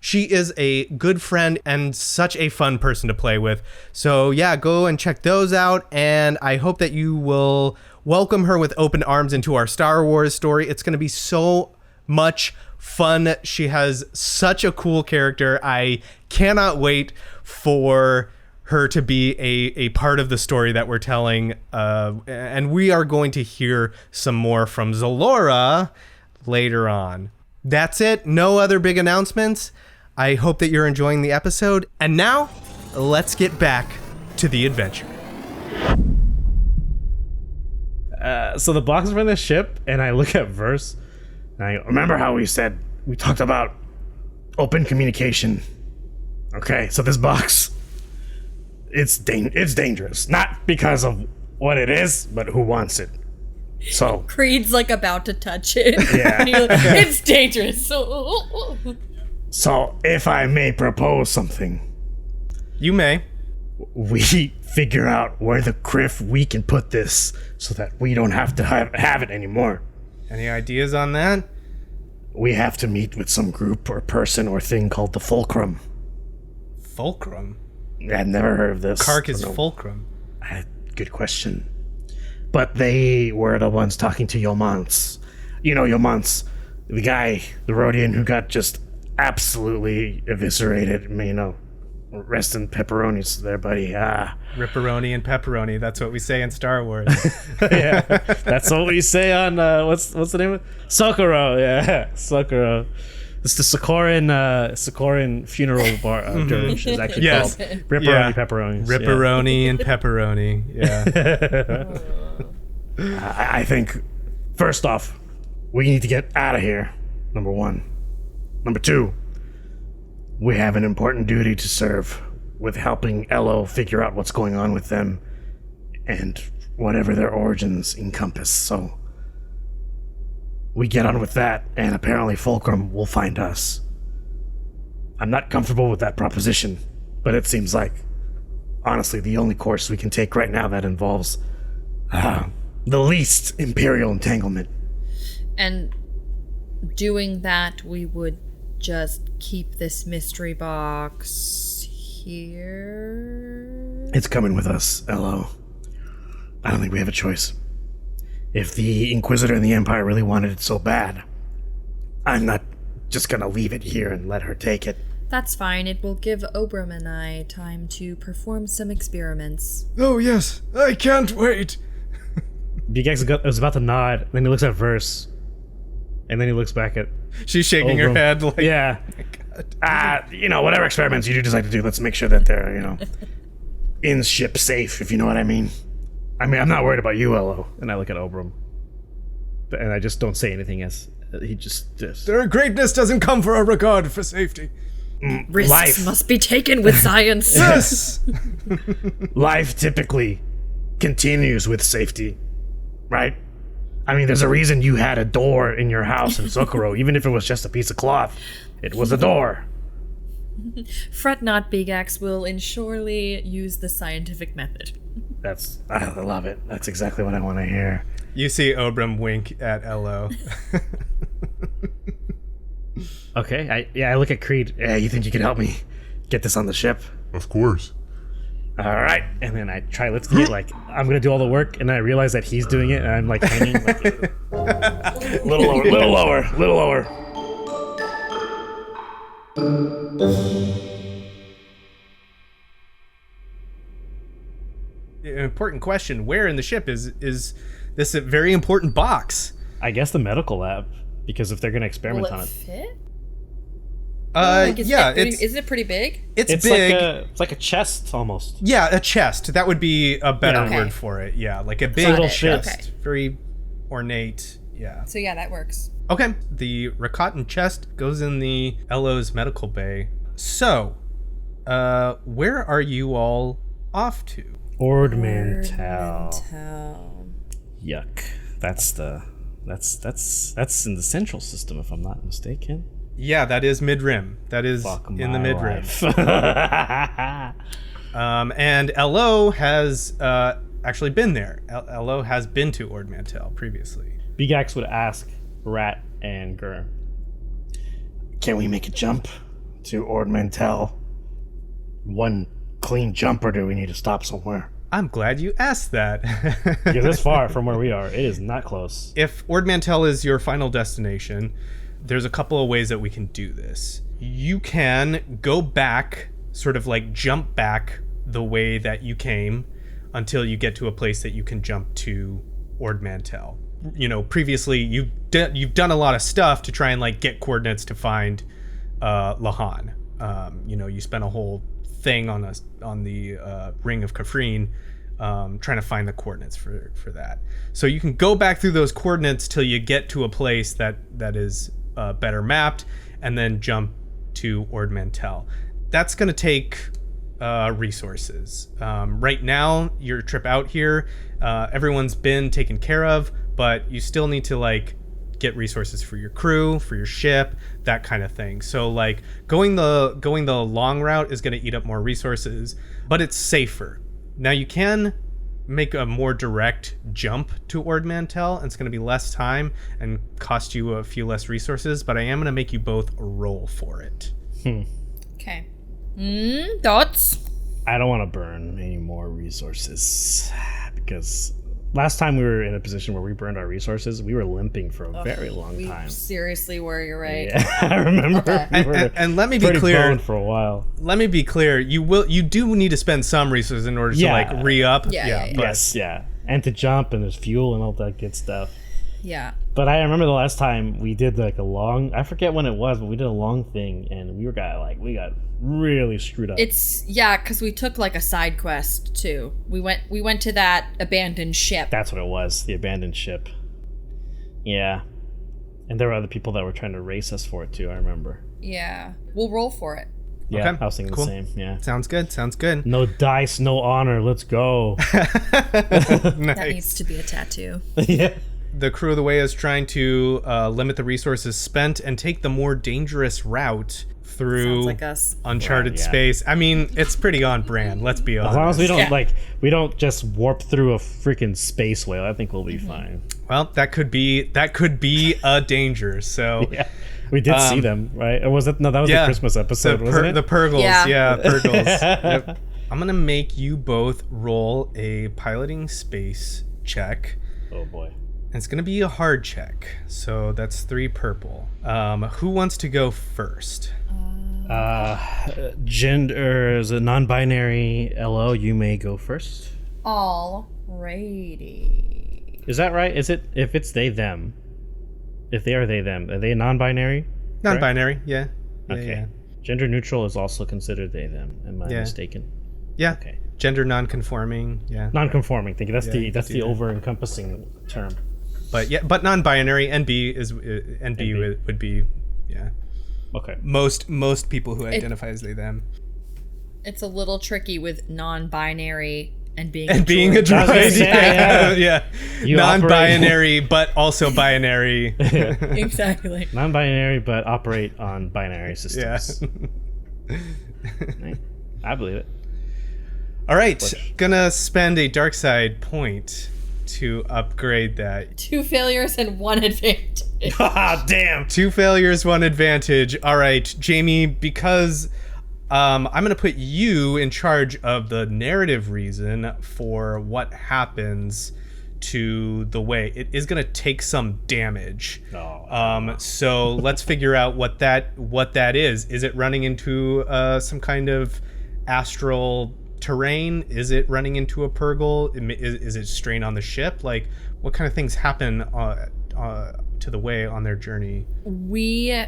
She is a good friend and such a fun person to play with. So yeah, go and check those out. And I hope that you will welcome her with open arms into our Star Wars story. It's going to be so much fun. She has such a cool character. I cannot wait for her to be a part of the story that we're telling. And we are going to hear some more from Xelora later on. That's it. No other big announcements. I hope that you're enjoying the episode. And now, let's get back to the adventure. So the box is from the ship, and I look at Verse, and I remember how we talked about open communication. Okay, so this box, it's dangerous. Not because of what it is, but who wants it. So Creed's like about to touch it. Yeah. And you're like, it's dangerous. So if I may propose something, You may. we figure out where the criff we can put this so that we don't have to have it anymore. Any ideas on that? We have to meet with some group or person or thing called the Fulcrum. Fulcrum? I've never heard of this. Kark is I don't know. Fulcrum. Good question. But they were the ones talking to Yomance. You know Yomance, the guy, the Rhodian who got just absolutely eviscerated. I mean, rest in pepperonis there, buddy. Ripperoni and pepperoni. That's what we say in Star Wars. Yeah, that's what we say on what's the name of it? Socorro. Yeah, Socorro. It's the Socoran funeral bar dirge is actually Yes. called Ripperoni Yeah. Pepperonis. Ripperoni and pepperoni. Yeah. Yeah. I think first off, we need to get out of here. Number one. Number two, we have an important duty to serve with helping Elo figure out what's going on with them and whatever their origins encompass. So we get on with that, and apparently Fulcrum will find us. I'm not comfortable with that proposition, but it seems like, honestly, the only course we can take right now that involves the least Imperial entanglement. And doing that, we would just keep this mystery box here. It's coming with us, Elo. I don't think we have a choice. If the Inquisitor and the Empire really wanted it so bad, I'm not just gonna leave it here and let her take it. That's fine. It will give Obram and I time to perform some experiments. Oh, yes. I can't wait. Beegax was about to nod, then he looks at Verse, and then he looks back at She's shaking her Obram. head like, yeah. Whatever experiments you do decide to do, let's make sure that they're, in ship safe, if you know what I mean. I mean, I'm not worried about you, Elo. And I look at Obram. And I just don't say anything as he just Their greatness doesn't come for a regard for safety. Risks Life. must be taken with science. Yes. Life typically continues with safety, right? I mean, there's a reason you had a door in your house in Socorro, even if it was just a piece of cloth. It was a door. Fret not, Beegax will surely use the scientific method. I love it. That's exactly what I want to hear. You see Obram wink at Elo. Okay, I look at Creed. You think you can help me get this on the ship? Of course. All right. And then I try lifting it like I'm going to do all the work, and then I realize that he's doing it, and I'm like hanging. Like, Little lower. An important question: where in the ship is this a very important box? I guess the medical lab, because if they're going to experiment Will on it it. fit? Yeah, Isn't it pretty big? it's Like big. it's like a chest almost. Yeah, a chest. That would be a better Okay. word for it. Yeah, like a big little chest. ship. Very ornate. Yeah. So yeah, that works. Okay. The Rakatan chest goes in the Elo's medical bay. So, where are you all off to? Ordmantel. Town. Yuck. That's in the central system, if I'm not mistaken. Yeah, that is mid-rim. That is Fuck in the my mid-rim. life. And Elo has actually been there. Elo has been to Ordmantel previously. Beegax would ask Rat and Gurr, "Can we make a jump to Ordmantel? One clean jump, or do we need to stop somewhere?" I'm glad you asked that. You're this far from where we are. It is not close. If Ordmantel is your final destination, there's a couple of ways that we can do this. You can go back, sort of like jump back the way that you came until you get to a place that you can jump to Ordmantel. You know, previously you've done a lot of stuff to try and like get coordinates to find Lahan. You know, you spent a whole thing on the ring of Kafrine trying to find the coordinates for that. So you can go back through those coordinates till you get to a place that is better mapped, and then jump to Ordmantel. That's going to take resources. Right now, your trip out here, everyone's been taken care of, but you still need to like get resources for your crew, for your ship, that kind of thing. So like going the long route is going to eat up more resources, but it's safer. Now you can make a more direct jump to Ordmantel, and it's going to be less time and cost you a few less resources, but I am going to make you both roll for it. Okay. Thoughts? I don't want to burn any more resources, because last time we were in a position where we burned our resources, we were limping for a very long We time. seriously were. You're right. Yeah, I remember. Okay. We were And let me be pretty clear. boned for a while. Let me be clear. You do need to spend some resources in order to Yeah. like re-up. Yeah. but- Yes, yeah. And to jump, and there's fuel and all that good stuff. Yeah. But I remember the last time we did like a long, I forget when it was, but we did a long thing, and we got really screwed up. Because we took like a side quest too. We went to that abandoned ship. That's what it was, the abandoned ship. Yeah. And there were other people that were trying to race us for it too, I remember. Yeah. We'll roll for it. Yeah, Okay, I was thinking cool. the same, yeah. Sounds good. No dice, no honor, let's go. That Nice. needs to be a tattoo. Yeah. The crew of the way is trying to limit the resources spent and take the more dangerous route through Sounds like us. uncharted Right, yeah. space. I mean, it's pretty on brand, let's be honest. As long as we don't Yeah. we don't just warp through a freaking space whale, I think we'll be fine. Well, that could be a danger. So Yeah. We did see them, right? Or was it? No, that was the Christmas episode, wasn't it? The Purgles, Yeah. Purgles. Yep. I'm gonna make you both roll a piloting space check. Oh boy. And it's gonna be a hard check. So that's 3 purple. Who wants to go first? Gender is a non-binary LO. You may go first. Alrighty. Is that right? Is it if it's they them? If they are they non-binary? Correct? Non-binary, yeah. Okay. Yeah. Gender neutral is also considered they them. Am I Yeah. mistaken? Yeah. Okay. Gender non-conforming, yeah. Non-conforming. Thank you. That's Yeah, the yeah. over-encompassing term. But non-binary, NB is NB would be, yeah. Okay. Most people who identify as they them. It's a little tricky with non-binary and being And being a I was gonna droid, say, yeah. You Non-binary, but also binary. Exactly. Non-binary, but operate on binary systems. Yeah. Right. I believe it. All right, gonna spend a dark side point to upgrade that. 2 failures and 1 advantage. Ah, damn. 2 failures, 1 advantage. All right, Jamie, because I'm going to put you in charge of the narrative reason for what happens to the way. It is going to take some damage. Oh. So let's figure out what that is. Is it running into some kind of astral terrain? Is it running into a purgle? Is it strain on the ship? Like, what kind of things happen to the way on their journey? We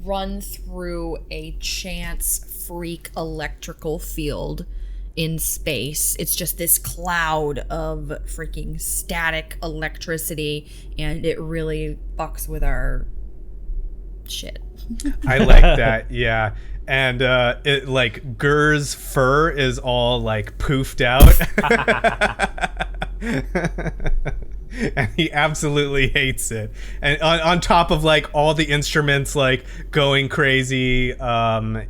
run through a chance freak electrical field in space. It's just this cloud of freaking static electricity, and it really fucks with our shit. I like that, yeah. And it like Gur's fur is all like poofed out. And he absolutely hates it. And on top of like all the instruments like going crazy and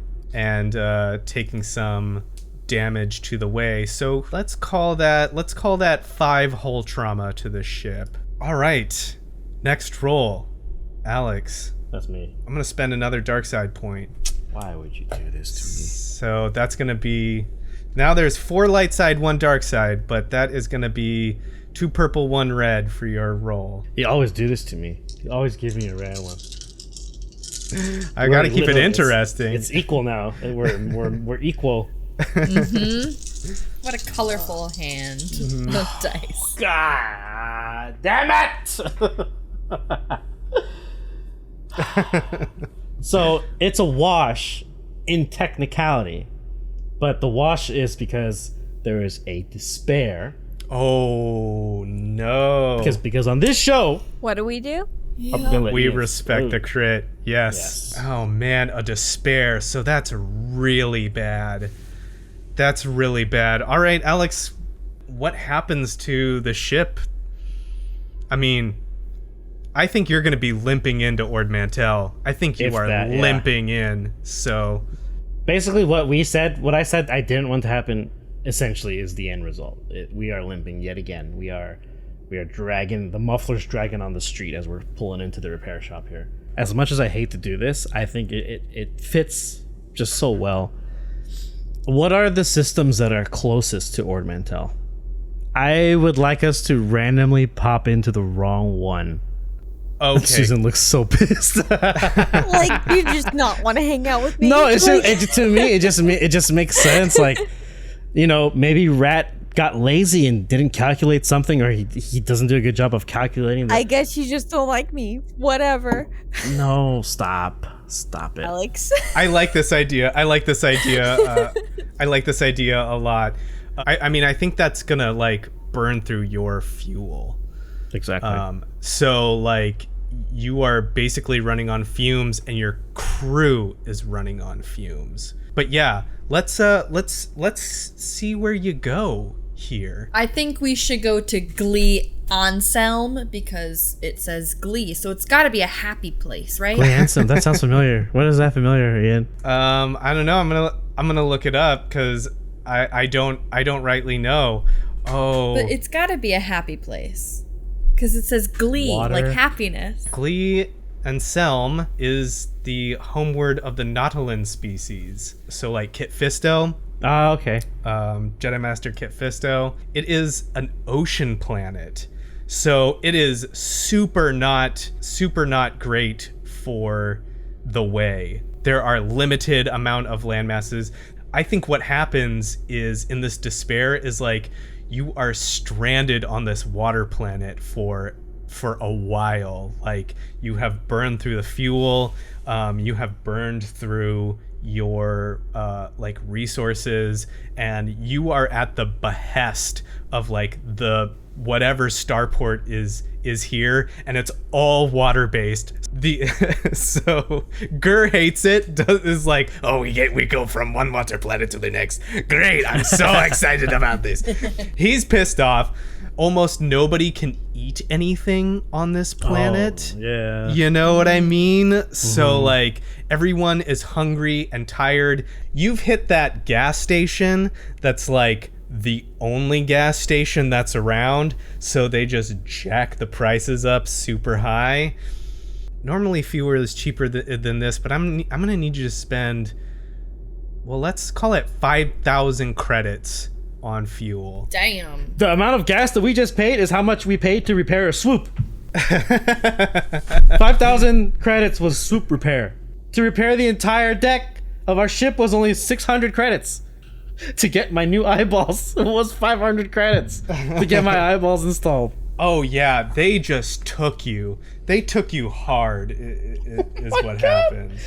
taking some damage to the way. So let's call that 5 hull trauma to the ship. All right. Next roll. Alex. That's me. I'm going to spend another dark side point. Why would you do this to me? So that's going to be... Now there's 4 light side, 1 dark side, but that is going to be 2 purple, 1 red for your roll. You always do this to me. You always give me a red one. I got to keep it interesting. It's equal now. We're equal. Mm-hmm. What a colorful hand of dice. God damn it! So it's a wash in technicality, but the wash is because there is a despair. Oh no! Because on this show, What do we do? We respect the crit. Yes. Oh man, a despair. So that's really bad. That's really bad. All right, Alex, what happens to the ship? I mean, I think you're going to be limping into Ord Mantell. I think you are limping in. So basically what I said I didn't want to happen essentially is the end result. We are limping yet again. We are dragging, the muffler's dragging on the street as we're pulling into the repair shop here. As much as I hate to do this, I think it fits just so well. What are the systems that are closest to Ord Mantell? I would like us to randomly pop into the wrong one. Okay. Susan looks so pissed. Like, you just not want to hang out with me? No, it's like, to me, it just makes sense. Like, you know, maybe Rat got lazy and didn't calculate something, or he doesn't do a good job of calculating. I guess you just don't like me. Whatever. No, stop it, Alex. I like this idea. I like this idea a lot. I mean, I think that's gonna like burn through your fuel. Exactly. So like you are basically running on fumes and your crew is running on fumes. But yeah, let's see where you go here. I think we should go to Glee Anselm because it says Glee, so it's got to be a happy place, right? Glee Anselm, that sounds familiar. What is that familiar, Ian? I don't know. I'm gonna look it up because I don't rightly know. Oh, but it's got to be a happy place because it says Glee, Water. like happiness. Glee Anselm is the homeward of the Nautilin species. So like Kit Fisto. Oh, okay. Jedi Master Kit Fisto. It is an ocean planet. So it is super not great for the way. There are limited amount of land masses. I think what happens is in this despair is like you are stranded on this water planet for a while. Like you have burned through the fuel, you have burned through your like resources, and you are at the behest of like the whatever starport is here, and it's all water based. So Gur hates it. Is like, oh, we go from one water planet to the next. Great, I'm so excited about this. He's pissed off. Almost nobody can eat anything on this planet. Oh, yeah. You know what I mean? So like everyone is hungry and tired. You've hit that gas station that's like the only gas station that's around, so they just jack the prices up super high. Normally fuel is cheaper than this, but I'm gonna need you to spend, well, let's call it 5,000 credits on fuel. Damn. The amount of gas that we just paid is how much we paid to repair a swoop. 5,000 credits was swoop repair. To repair the entire deck of our ship was only 600 credits. To get my new eyeballs was 500 credits to get my eyeballs installed. Oh yeah, they just took you. They took you hard. Is what happened.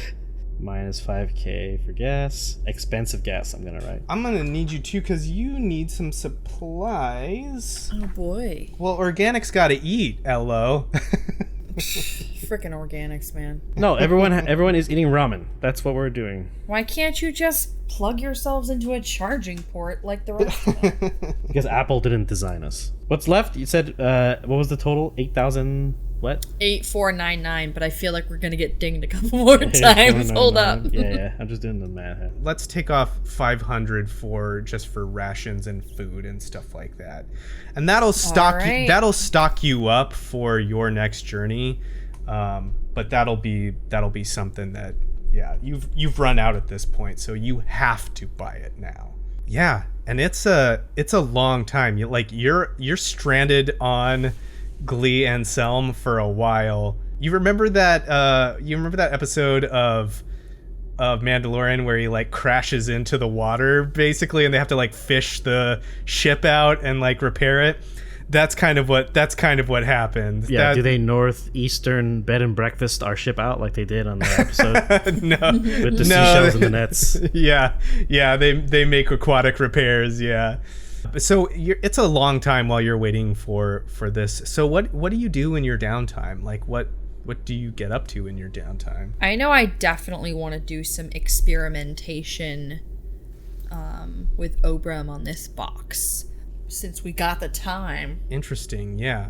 Minus 5k for gas. Expensive gas, I'm gonna write. I'm gonna need you too, because you need some supplies. Oh boy. Well, organics gotta eat, LO. Freaking organics, man. No, everyone is eating ramen. That's what we're doing. Why can't you just plug yourselves into a charging port like the rest of them? Because Apple didn't design us. What's left? You said, what was the total? 8,000 what? 8499, but I feel like we're gonna get dinged a couple more times. Hold up. Yeah, I'm just doing the math. Let's take off 500 for rations and food and stuff like that, and that'll stock you up for your next journey. But that'll be something that you've run out at this point, so you have to buy it now. Yeah, and it's a long time. You're stranded on Glee and Selm for a while. You remember that episode of Mandalorian where he like crashes into the water basically, and they have to like fish the ship out and like repair it. That's kind of what happened. Yeah, do they northeastern bed and breakfast our ship out like they did on the episode? No. With the seashells and the nets. Yeah, they make aquatic repairs, yeah. So it's a long time while you're waiting for this. So what do you do in your downtime? Like what do you get up to in your downtime? I know I definitely want to do some experimentation with Obram on this box. Since we got the time. Interesting, yeah.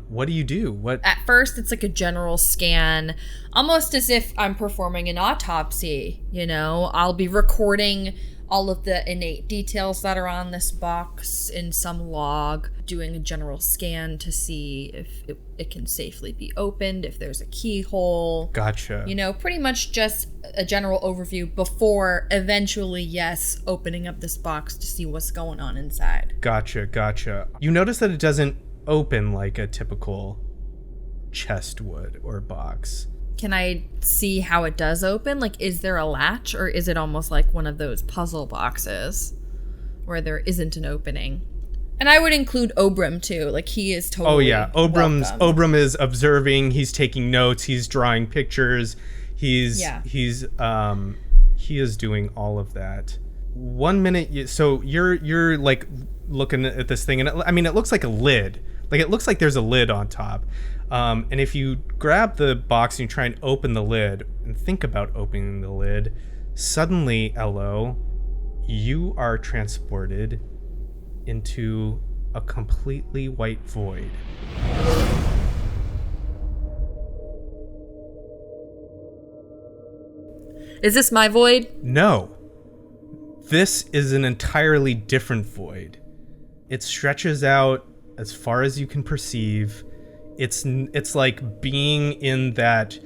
What do you do? At first, it's like a general scan, almost as if I'm performing an autopsy, you know? I'll be recording all of the innate details that are on this box in some log, doing a general scan to see if it can safely be opened, if there's a keyhole. Gotcha. You know, pretty much just a general overview before eventually, yes, opening up this box to see what's going on inside. Gotcha. You notice that it doesn't open like a typical chest would or box. Can I see how it does open? Like, is there a latch, or is it almost like one of those puzzle boxes where there isn't an opening? And I would include Obram too. Like, he is totally. Oh yeah, Obram is observing. He's taking notes. He's drawing pictures. He is doing all of that. 1 minute. So you're like looking at this thing, and it looks like a lid. Like, it looks like there's a lid on top. And if you grab the box and you try and open the lid and think about opening the lid, suddenly, LO, you are transported into a completely white void. Is this my void? No. This is an entirely different void. It stretches out as far as you can perceive. It's like being in that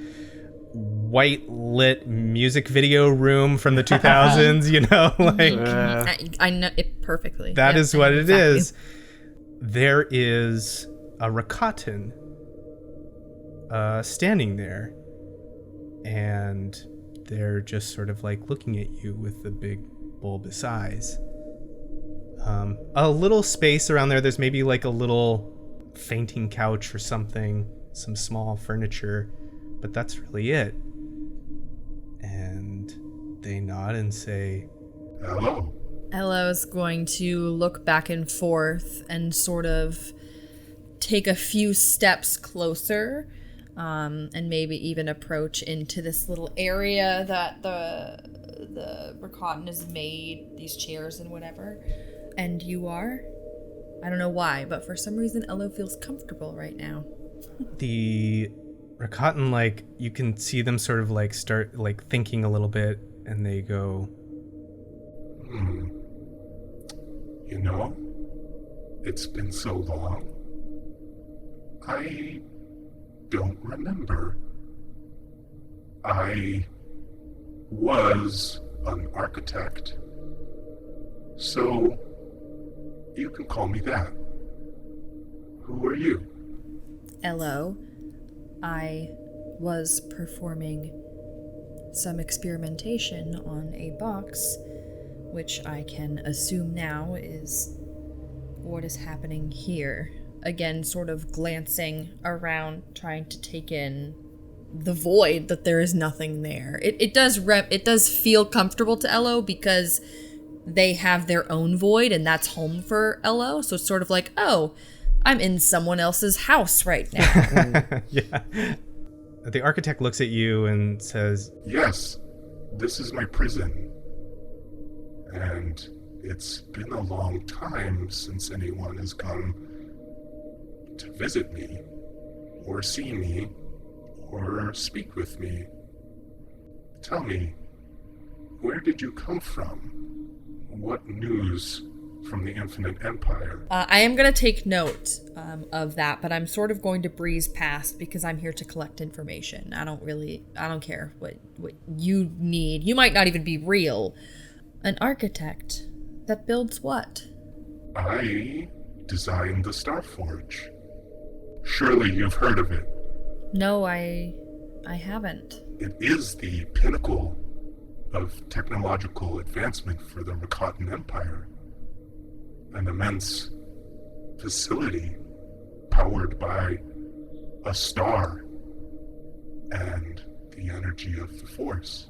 white lit music video room from the 2000s, you know, like I know it perfectly. That is what it exactly. is. There is a Rakatan standing there, and they're just sort of like looking at you with the big bulbous eyes. A little space around there. There's maybe like a little fainting couch or something, some small furniture, but that's really it. And they nod and say, Hello. Elo's going to look back and forth and sort of take a few steps closer, and maybe even approach into this little area that the Rakatan has made, these chairs and whatever. And you are? I don't know why, but for some reason Elo feels comfortable right now. The Rakatan, like, you can see them sort of like start like thinking a little bit, and they go, You know, it's been so long. I don't remember. I was an architect. So You can call me that. Who are you? Hello. I was performing some experimentation on a box, which I can assume now is what is happening here. Again, sort of glancing around, trying to take in the void that there is nothing there. It does feel comfortable to Elo because they have their own void and that's home for Elo. So it's sort of like, oh, I'm in someone else's house right now. Yeah. The architect looks at you and says, Yes, this is my prison. And it's been a long time since anyone has come to visit me, or see me, or speak with me. Tell me, where did you come from? What news from the Infinite Empire? I am going to take note of that, but I'm sort of going to breeze past because I'm here to collect information. I don't care what you need. You might not even be real. An architect that builds what? I designed the Starforge. Surely you've heard of it. No, I haven't. It is the pinnacle of technological advancement for the Rakatan Empire. An immense facility powered by a star and the energy of the Force.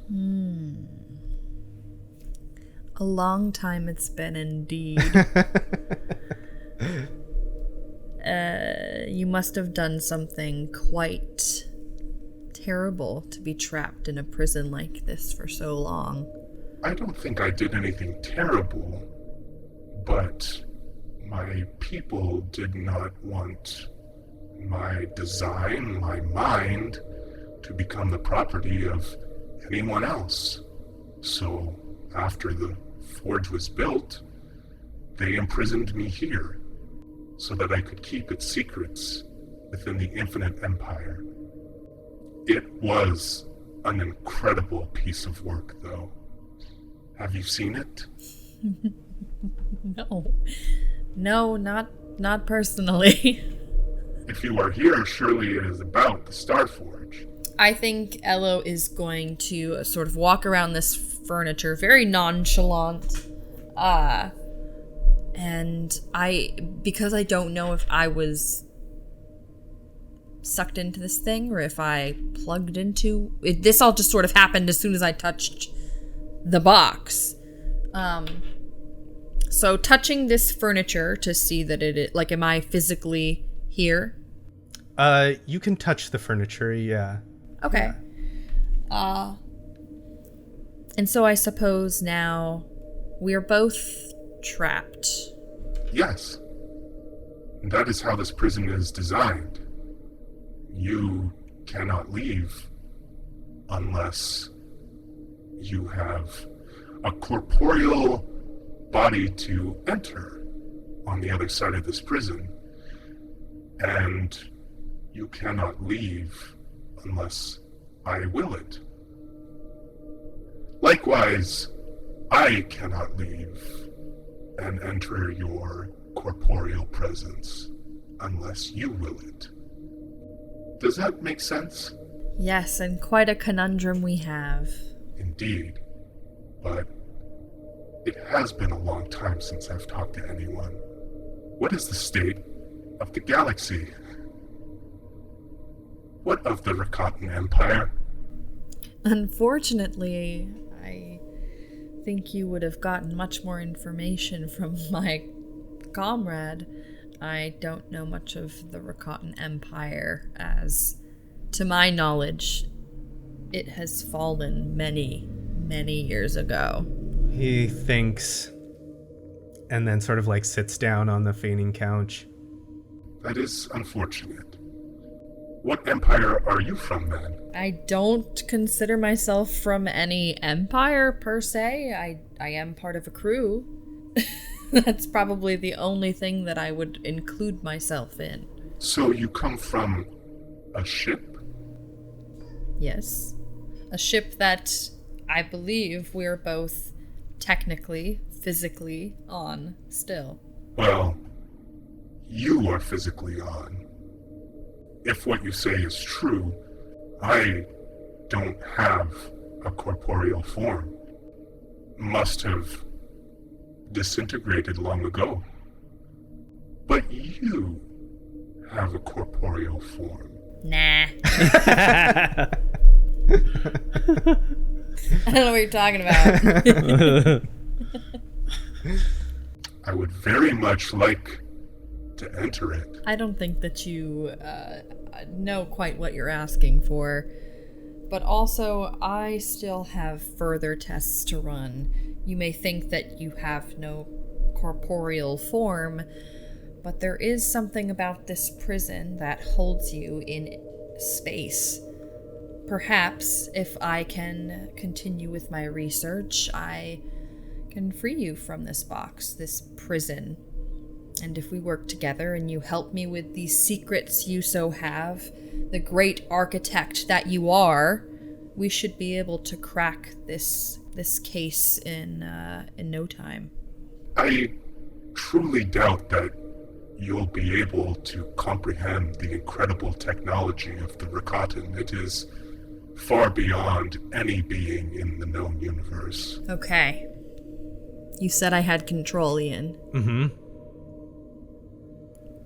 A long time it's been indeed. You must have done something quite terrible to be trapped in a prison like this for so long. I don't think I did anything terrible, but my people did not want my design, my mind, to become the property of anyone else. So, after the forge was built, they imprisoned me here, so that I could keep its secrets within the Infinite Empire. It was an incredible piece of work, though. Have you seen it? No, not personally. If you are here, surely it is about the Starforge. I think Elo is going to sort of walk around this furniture very nonchalant. And because I don't know if I was sucked into this thing or if I plugged into it, this all just sort of happened as soon as I touched the box. So touching this furniture to see that am I physically here? You can touch the furniture, yeah. Okay. And so I suppose now we're both trapped. Yes. That is how this prison is designed. You cannot leave unless you have a corporeal body to enter on the other side of this prison. And you cannot leave unless I will it. Likewise, I cannot leave and enter your corporeal presence unless you will it. Does that make sense? Yes, and quite a conundrum we have. Indeed, but it has been a long time since I've talked to anyone. What is the state of the galaxy? What of the Rakatan Empire? Unfortunately, I think you would have gotten much more information from my comrade. I don't know much of the Rakatan Empire, as, to my knowledge, it has fallen many, many years ago. He thinks and then sort of like sits down on the fainting couch. That is unfortunate. What empire are you from, then? I don't consider myself from any empire, per se. I am part of a crew. That's probably the only thing that I would include myself in. So you come from a ship? Yes. A ship that I believe we're both technically, physically on still. Well, you are physically on. If what you say is true, I don't have a corporeal form. Must have disintegrated long ago. But you have a corporeal form. Nah. I don't know what you're talking about. I would very much like to enter it. I don't think that you know quite what you're asking for. But also, I still have further tests to run. You may think that you have no corporeal form, but there is something about this prison that holds you in space. Perhaps, if I can continue with my research, I can free you from this box, this prison. And if we work together and you help me with these secrets you so have, the great architect that you are, we should be able to crack this case in no time. I truly doubt that you'll be able to comprehend the incredible technology of the Rakatan. It is far beyond any being in the known universe. Okay. You said I had control, Ian. Mm-hmm.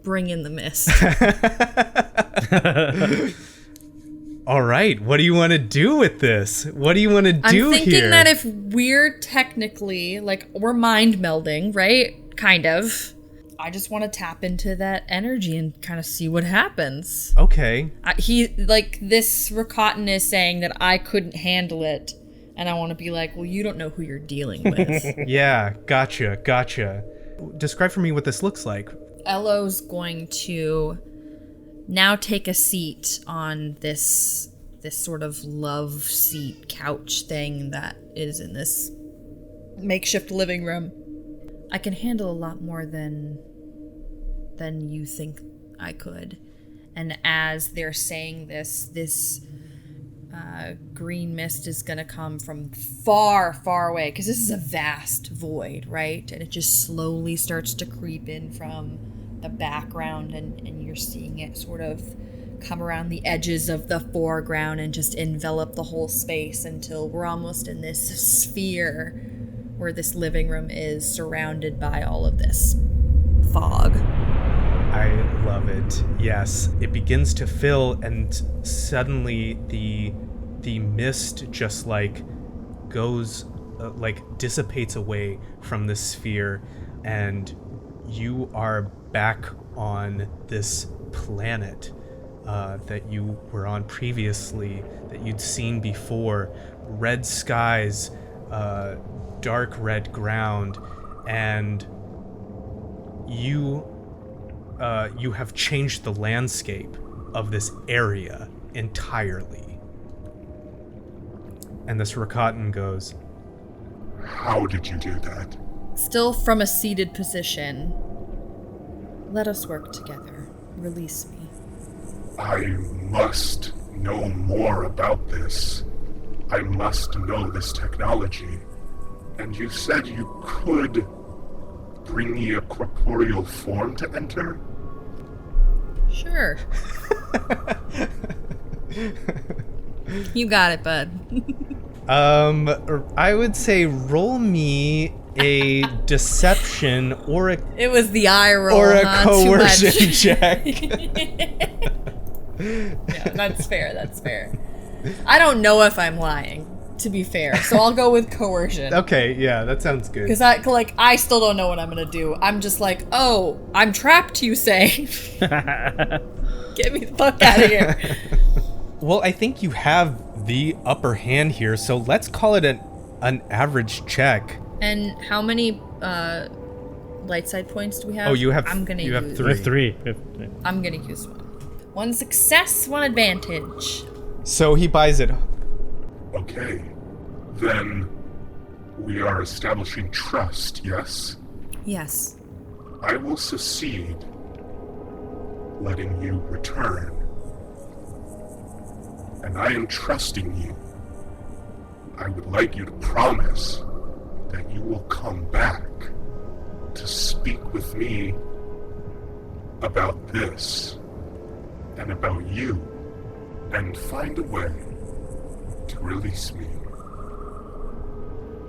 Bring in the mist. All right, what do you want to do with this? What do you want to do here? I'm thinking that if we're technically, like, we're mind melding, right? Kind of. I just want to tap into that energy and kind of see what happens. Okay. This Rakatan is saying that I couldn't handle it. And I want to be like, well, you don't know who you're dealing with. Yeah, gotcha. Describe for me what this looks like. Elo's going to now take a seat on this sort of love seat couch thing that is in this makeshift living room. I can handle a lot more than you think I could. And as they're saying this green mist is gonna come from far, far away, because this is a vast void, right? And it just slowly starts to creep in from the background, and you're seeing it sort of come around the edges of the foreground and just envelop the whole space until we're almost in this sphere where this living room is surrounded by all of this fog. I love it. Yes, it begins to fill, and suddenly the mist just goes dissipates away from the sphere, and you are back on this planet that you were on previously, that you'd seen before. Red skies, dark red ground, and you have changed the landscape of this area entirely. And this Rakatan goes, How did you do that? Still from a seated position. Let us work together. Release me. I must know more about this. I must know this technology. And you said you could bring me a corporeal form to enter? Sure. You got it, bud. I would say roll me a deception or a It was the eye roll, or a huh? coercion check. Yeah, that's fair. I don't know if I'm lying, to be fair, so I'll go with coercion. Okay, yeah, that sounds good. Because I still don't know what I'm gonna do. I'm just like, oh, I'm trapped, you say. Get me the fuck out of here. Well, I think you have the upper hand here, so let's call it an average check. And how many light side points do we have? Oh, you have. I'm gonna you use have three. Three. I'm gonna use one. One success, one advantage. So he buys it. Okay. Then we are establishing trust, yes? Yes. I will succeed, letting you return. And I am trusting you. I would like you to promise that you will come back to speak with me about this and about you and find a way to release me.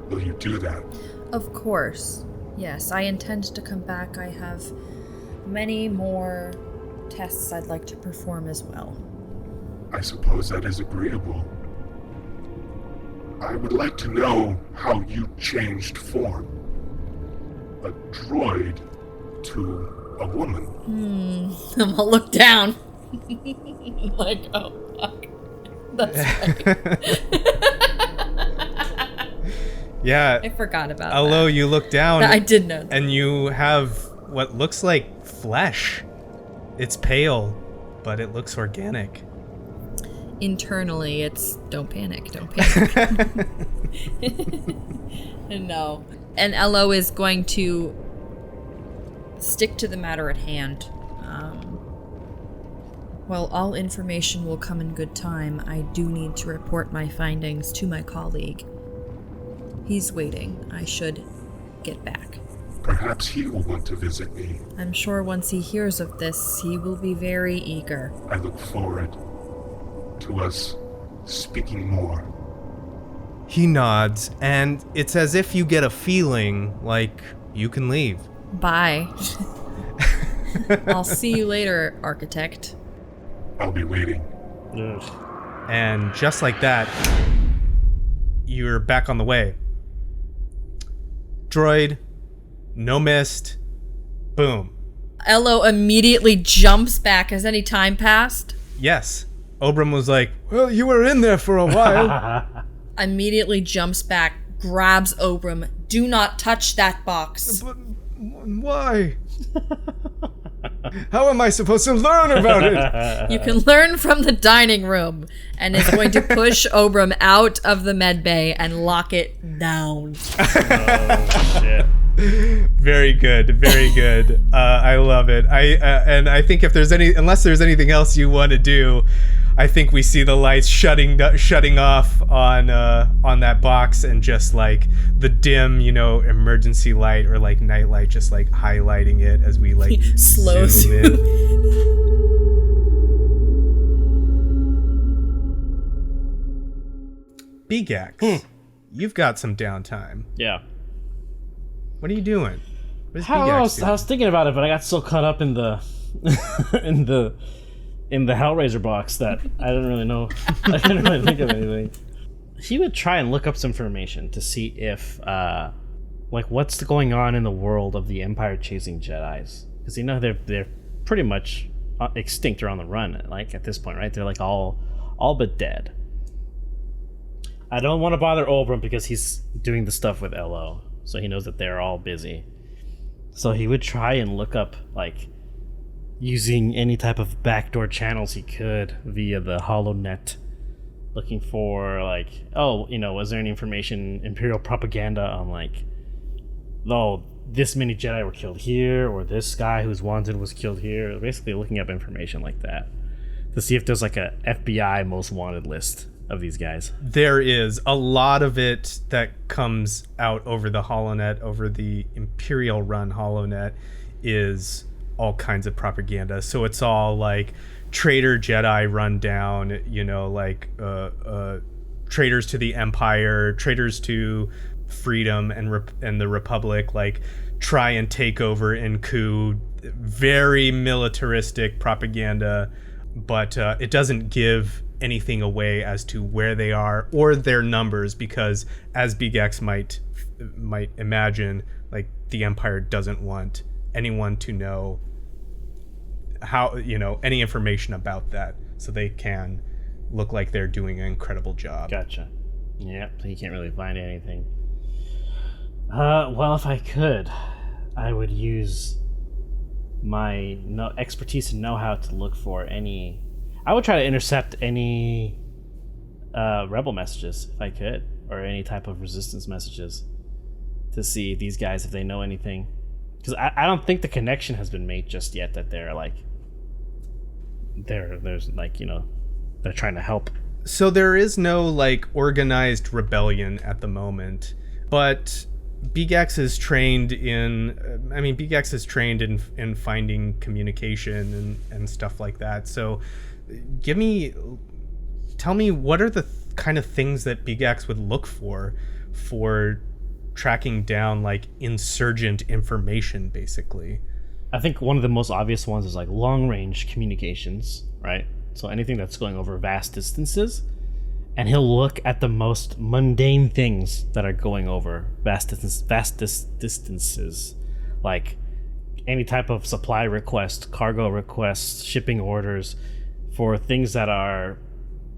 Will you do that? Of course. Yes, I intend to come back. I have many more tests I'd like to perform as well. I suppose that is agreeable. I would like to know how you changed form. A droid to a woman. I'll look down. Like, oh, fuck. That's right. Yeah. I forgot about that. Although you look down, I did know that. And you have what looks like flesh. It's pale, but it looks organic. Internally, it's don't panic. No. And Elo is going to stick to the matter at hand. While all information will come in good time, I do need to report my findings to my colleague. He's waiting. I should get back. Perhaps he will want to visit me. I'm sure once he hears of this, he will be very eager. I look forward to us speaking more. He nods, and it's as if you get a feeling like you can leave. Bye. I'll see you later, architect. I'll be waiting. Ugh. And just like that, you're back on the way. Droid, no mist, boom. Elo immediately jumps back. Has any time passed? Yes. Obram was like, well, you were in there for a while. Immediately jumps back, grabs Obram. Do not touch that box. But why? How am I supposed to learn about it? You can learn from the dining room, and is going to push Obram out of the med bay and lock it down. Oh, shit. Very good, very good. I love it. And I think if there's unless there's anything else you want to do, I think we see the lights shutting off on that box, and just like the dim, emergency light or like night light, just like highlighting it as we like Slow zoom in. Beegax, you've got some downtime. Yeah. What are you doing? What is I Beegax doing? was thinking about it, but I got so caught up in the in the Hellraiser box that I didn't really know. I didn't really think of anything. He would try and look up some information to see if what's going on in the world of the Empire chasing Jedis, because they're pretty much extinct or on the run, like at this point, right? They're like all but dead. I don't want to bother Obram because he's doing the stuff with Elo, so he knows that they're all busy. So he would try and look up, like, using any type of backdoor channels he could via the HoloNet, looking for, like, was there any information, Imperial propaganda on, like, this many Jedi were killed here, or this guy who's wanted was killed here. Basically looking up information like that to see if there's, like, a FBI most wanted list of these guys. There is a lot of it that comes out over the HoloNet, over the Imperial run HoloNet, is all kinds of propaganda. So it's all like traitor Jedi rundown, traitors to the Empire, traitors to freedom and the Republic, like try and take over and coup. Very militaristic propaganda, but it doesn't give anything away as to where they are or their numbers, because as Beegax might imagine, like the Empire doesn't want anyone to know how any information about that, so they can look like they're doing an incredible job. Gotcha. Yeah, so you can't really find anything. Well, if I could, I would use my expertise and know-how to look for any. I would try to intercept any rebel messages if I could, or any type of resistance messages, to see these guys if they know anything. Because I don't think the connection has been made just yet that they're like they're trying to help. So there is no like organized rebellion at the moment, but Beegax is trained in finding communication and stuff like that. So tell me what are the kind of things that Beegax would look for tracking down like insurgent information, basically. I think one of the most obvious ones is like long range communications, right? So anything that's going over vast distances, and he'll look at the most mundane things that are going over vast distances, like any type of supply request, cargo requests, shipping orders for things that are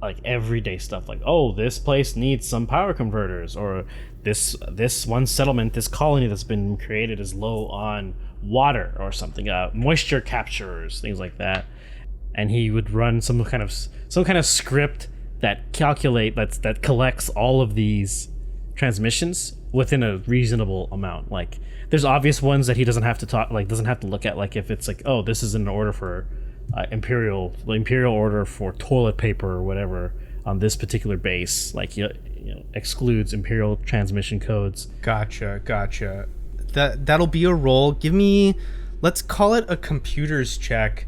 like everyday stuff, like, oh, this place needs some power converters, or this one settlement, this colony that's been created is low on water or something, moisture capturers, things like that. And he would run some kind of script that that collects all of these transmissions within a reasonable amount. Like, there's obvious ones that he doesn't have to look at, like if it's like, oh, this is an order for imperial order for toilet paper or whatever on this particular base, like excludes imperial transmission codes. Gotcha. That'll be a roll. Let's call it a computer's check.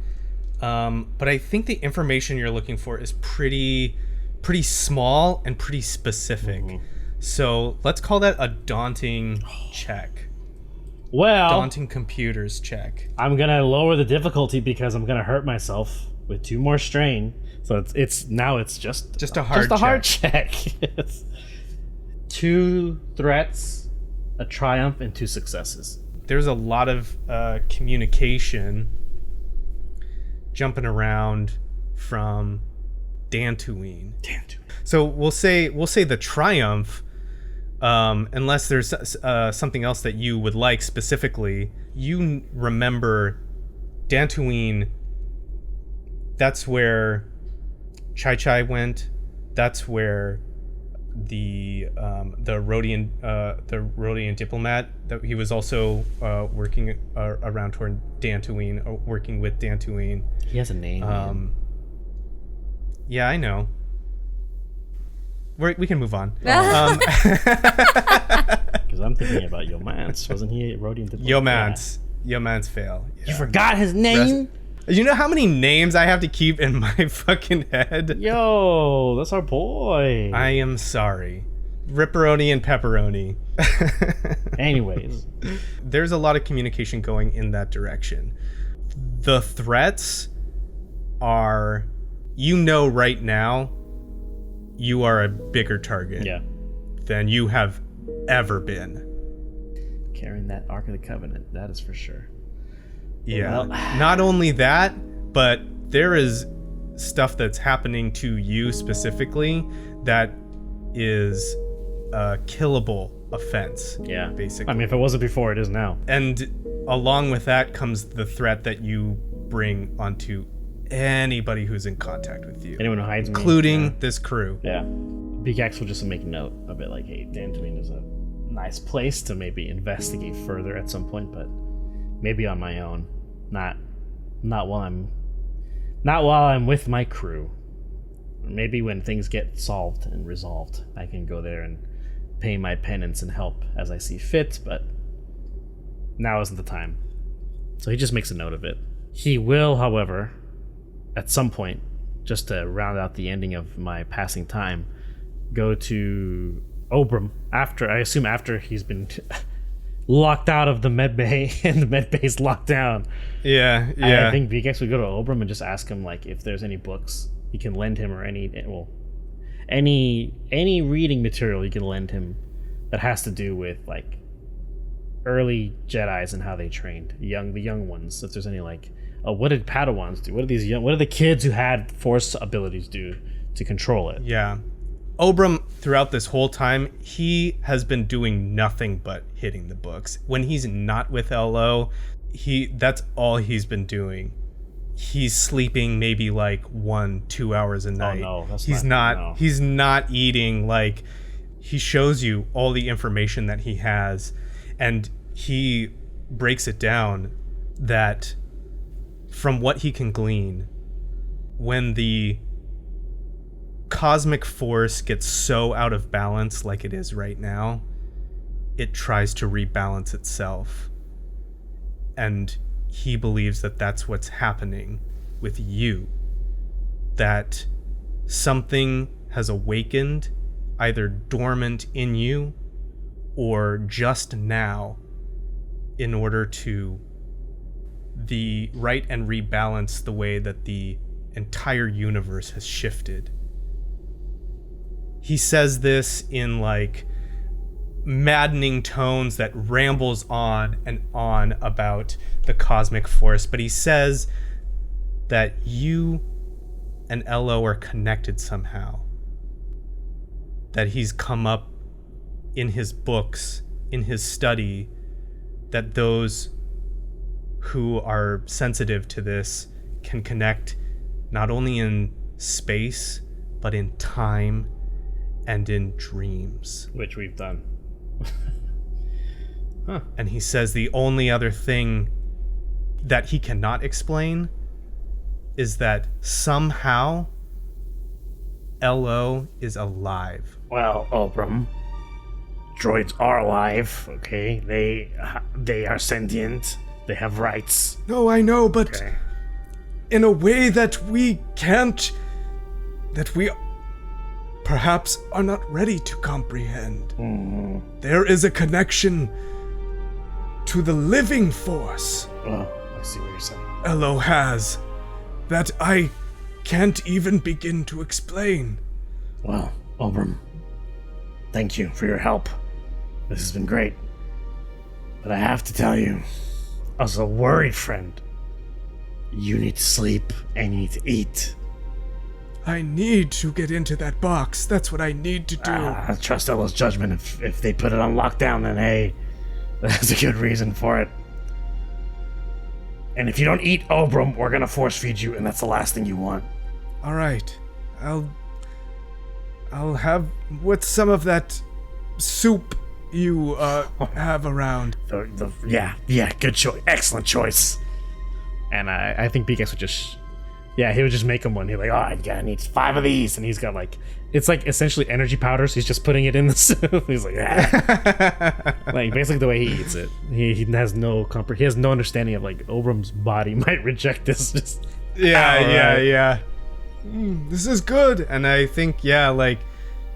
But I think the information you're looking for is pretty small and pretty specific. Mm-hmm. So let's call that a daunting check. Well, daunting computers check. I'm gonna lower the difficulty because I'm gonna hurt myself with 2 more strain. So it's just a hard check. 2 threats, a triumph, and 2 successes. There's a lot of communication jumping around from Dantooine. So we'll say the triumph. Unless there's something else that you would like specifically, you remember Dantooine. That's where Chai went. That's where the Rhodian diplomat that he was also working around toward Dantooine, working with Dantooine. He has a name. Yeah, I know. We can move on. Because I'm thinking about Yomance. Wasn't he a Rhodian diplomat? Yomance fail. Yeah. You forgot his name? You know how many names I have to keep in my fucking head? Yo, that's our boy. I am sorry. Ripperoni and pepperoni. Anyways. There's a lot of communication going in that direction. The threats are, right now, you are a bigger target than you have ever been. Carrying that Ark of the Covenant, that is for sure. Yeah. Well, not only that, but there is stuff that's happening to you specifically that is a killable offense. Yeah. Basically. I mean, if it wasn't before, it is now. And along with that comes the threat that you bring onto anybody who's in contact with you. Anyone who hides me. Including this crew. Yeah. Beegax will just make note of it, like, hey, Dantooine is a nice place to maybe investigate further at some point, but maybe on my own. Not while I'm with my crew. Maybe when things get solved and resolved, I can go there and pay my penance and help as I see fit, but now isn't the time. So he just makes a note of it. He will, however, at some point, just to round out the ending of my passing time, go to Obram after he's been locked out of the med bay and the med bay's locked down. Yeah. I think Beegax would go to Obram and just ask him, like, if there's any books he can lend him, or any reading material he can lend him that has to do with, like, early Jedis and how they trained the young ones. If there's any, like, what did Padawans do? What do the kids who had Force abilities do to control it? Yeah. Obram, throughout this whole time, he has been doing nothing but hitting the books. When he's not with LO, that's all he's been doing. He's sleeping maybe like 1-2 hours a night. Oh no, he's not eating. Like, he shows you all the information that he has, and he breaks it down that from what he can glean, when the cosmic force gets so out of balance like it is right now, it tries to rebalance itself. And he believes that that's what's happening with you. That something has awakened, either dormant in you or just now, in order to right and rebalance the way that the entire universe has shifted. He says this in like maddening tones that rambles on and on about the cosmic force, but he says that you and Elo are connected somehow. That he's come up in his books, in his study, that those who are sensitive to this can connect not only in space, but in time and in dreams. Which we've done. Huh. And he says the only other thing that he cannot explain is that somehow Elo is alive. Well, Obram, droids are alive, okay? They are sentient. They have rights. No, I know, but Okay. in a way that we can't... that we perhaps are not ready to comprehend. There is a connection to the living force Oh, I see what you're saying. Elo has that I can't even begin to explain. Well, Obram, thank you for your help. This has been great. But I have to tell you, as a worried friend, you need to sleep and you need to eat. I need to get into that box. That's what I need to do. I trust Ella's judgment. If they put it on lockdown, then hey, that's a good reason for it. And if you don't eat Obram, we're gonna force feed you, and that's the last thing you want. All right. I'll have with some of that soup you have around. Yeah, good choice. Excellent choice. And I think Beegax would just... Yeah, he would just make him one. He's like, oh, I need 5 of these. And he's got like... It's like essentially energy powders. He's just putting it in the soup. He's like, ah. Like, basically the way he eats it. He has no he has no understanding of like Obram's body might reject this. Just Yeah. This is good. And I think, like,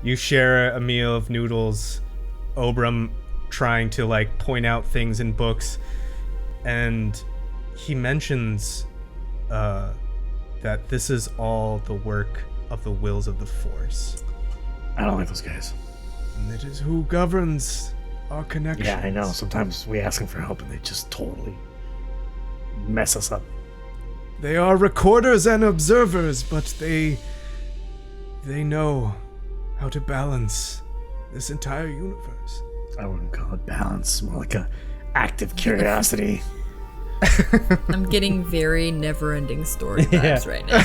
you share a meal of noodles, Obram trying to like point out things in books, and he mentions that this is all the work of the wills of the Force. I don't like those guys. And it is who governs our connections. Yeah, I know. Sometimes we ask them for help and they just totally mess us up. They are recorders and observers, but they know how to balance this entire universe. I wouldn't call it balance, more like a active curiosity. I'm getting very never-ending story vibes right now.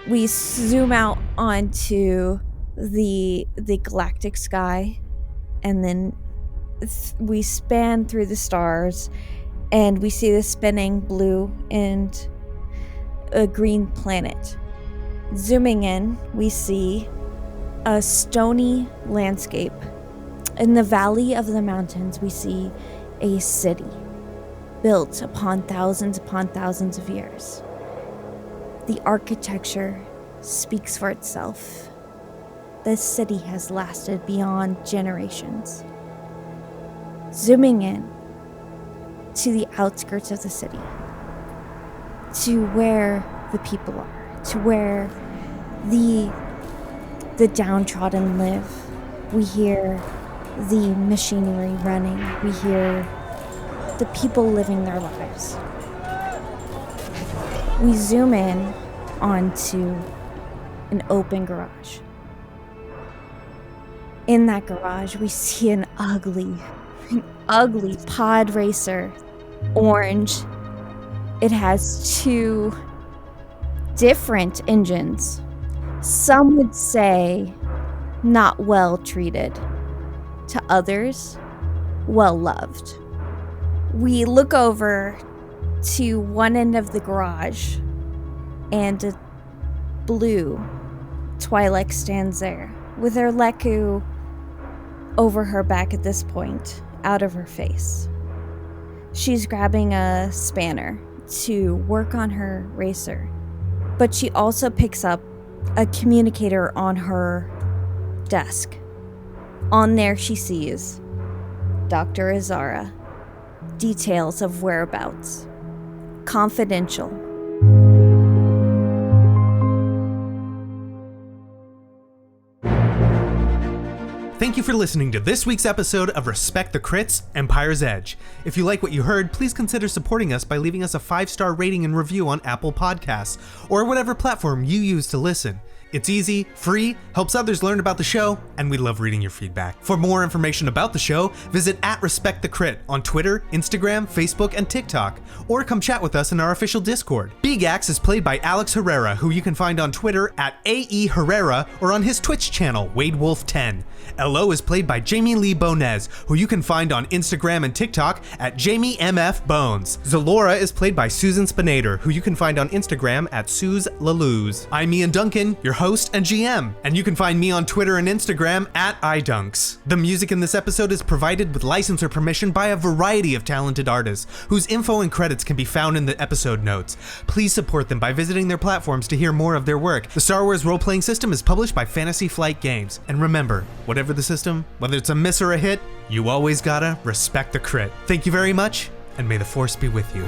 We zoom out onto the galactic sky, and then we span through the stars, and we see the spinning blue and a green planet. Zooming in, we see a stony landscape. In the valley of the mountains, we see a city built upon thousands of years. The architecture speaks for itself. This city has lasted beyond generations. Zooming in to the outskirts of the city, to where the people are, to where the downtrodden live. We hear the machinery running. We hear the people living their lives. We zoom in onto an open garage. In that garage, we see an ugly pod racer, orange. It has 2 different engines. Some would say not well treated. to others, well loved. We look over to one end of the garage, and a blue Twi'lek stands there with her Leku over her back at this point, out of her face. She's grabbing a spanner to work on her racer, but she also picks up a communicator on her desk. On there she sees Dr. Azara. Details of whereabouts. Confidential. Thank you for listening to this week's episode of Respect the Crits, Empire's Edge. If you like what you heard, please consider supporting us by leaving us a 5-star rating and review on Apple Podcasts, or whatever platform you use to listen. It's easy, free, helps others learn about the show, and we love reading your feedback. For more information about the show, visit @RespectTheCrit on Twitter, Instagram, Facebook, and TikTok, or come chat with us in our official Discord. Beegax is played by Alex Herrera, who you can find on Twitter @AE Herrera or on his Twitch channel, WadeWolf10. LO is played by Jamie Lee-Bonés, who you can find on Instagram and TikTok @JamieMFBones. Xelora is played by Susan Spenader, who you can find on Instagram @SuzLalouz. I'm Ian Duncan, your host and GM, and you can find me on Twitter and Instagram @idunks. The music in this episode is provided with license or permission by a variety of talented artists, whose info and credits can be found in the episode notes. Please support them by visiting their platforms to hear more of their work. The Star Wars role-playing system is published by Fantasy Flight Games. And remember, whatever the system, whether it's a miss or a hit, you always gotta respect the crit. Thank you very much, and may the Force be with you.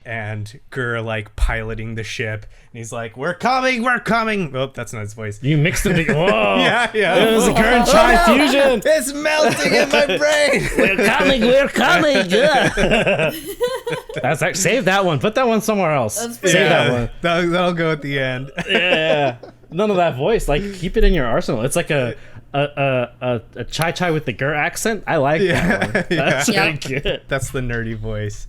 And Gur piloting the ship, and he's like, we're coming. Oh, that's not his voice. You mixed it. Whoa. yeah. It was a current chai fusion. It's melting in my brain. We're coming. That's like, save that one. Put that one somewhere else. Save that one. That'll go at the end. Yeah. None of that voice. Keep it in your arsenal. It's like a chai with the Gur accent. I like that one. That's really good. That's the nerdy voice.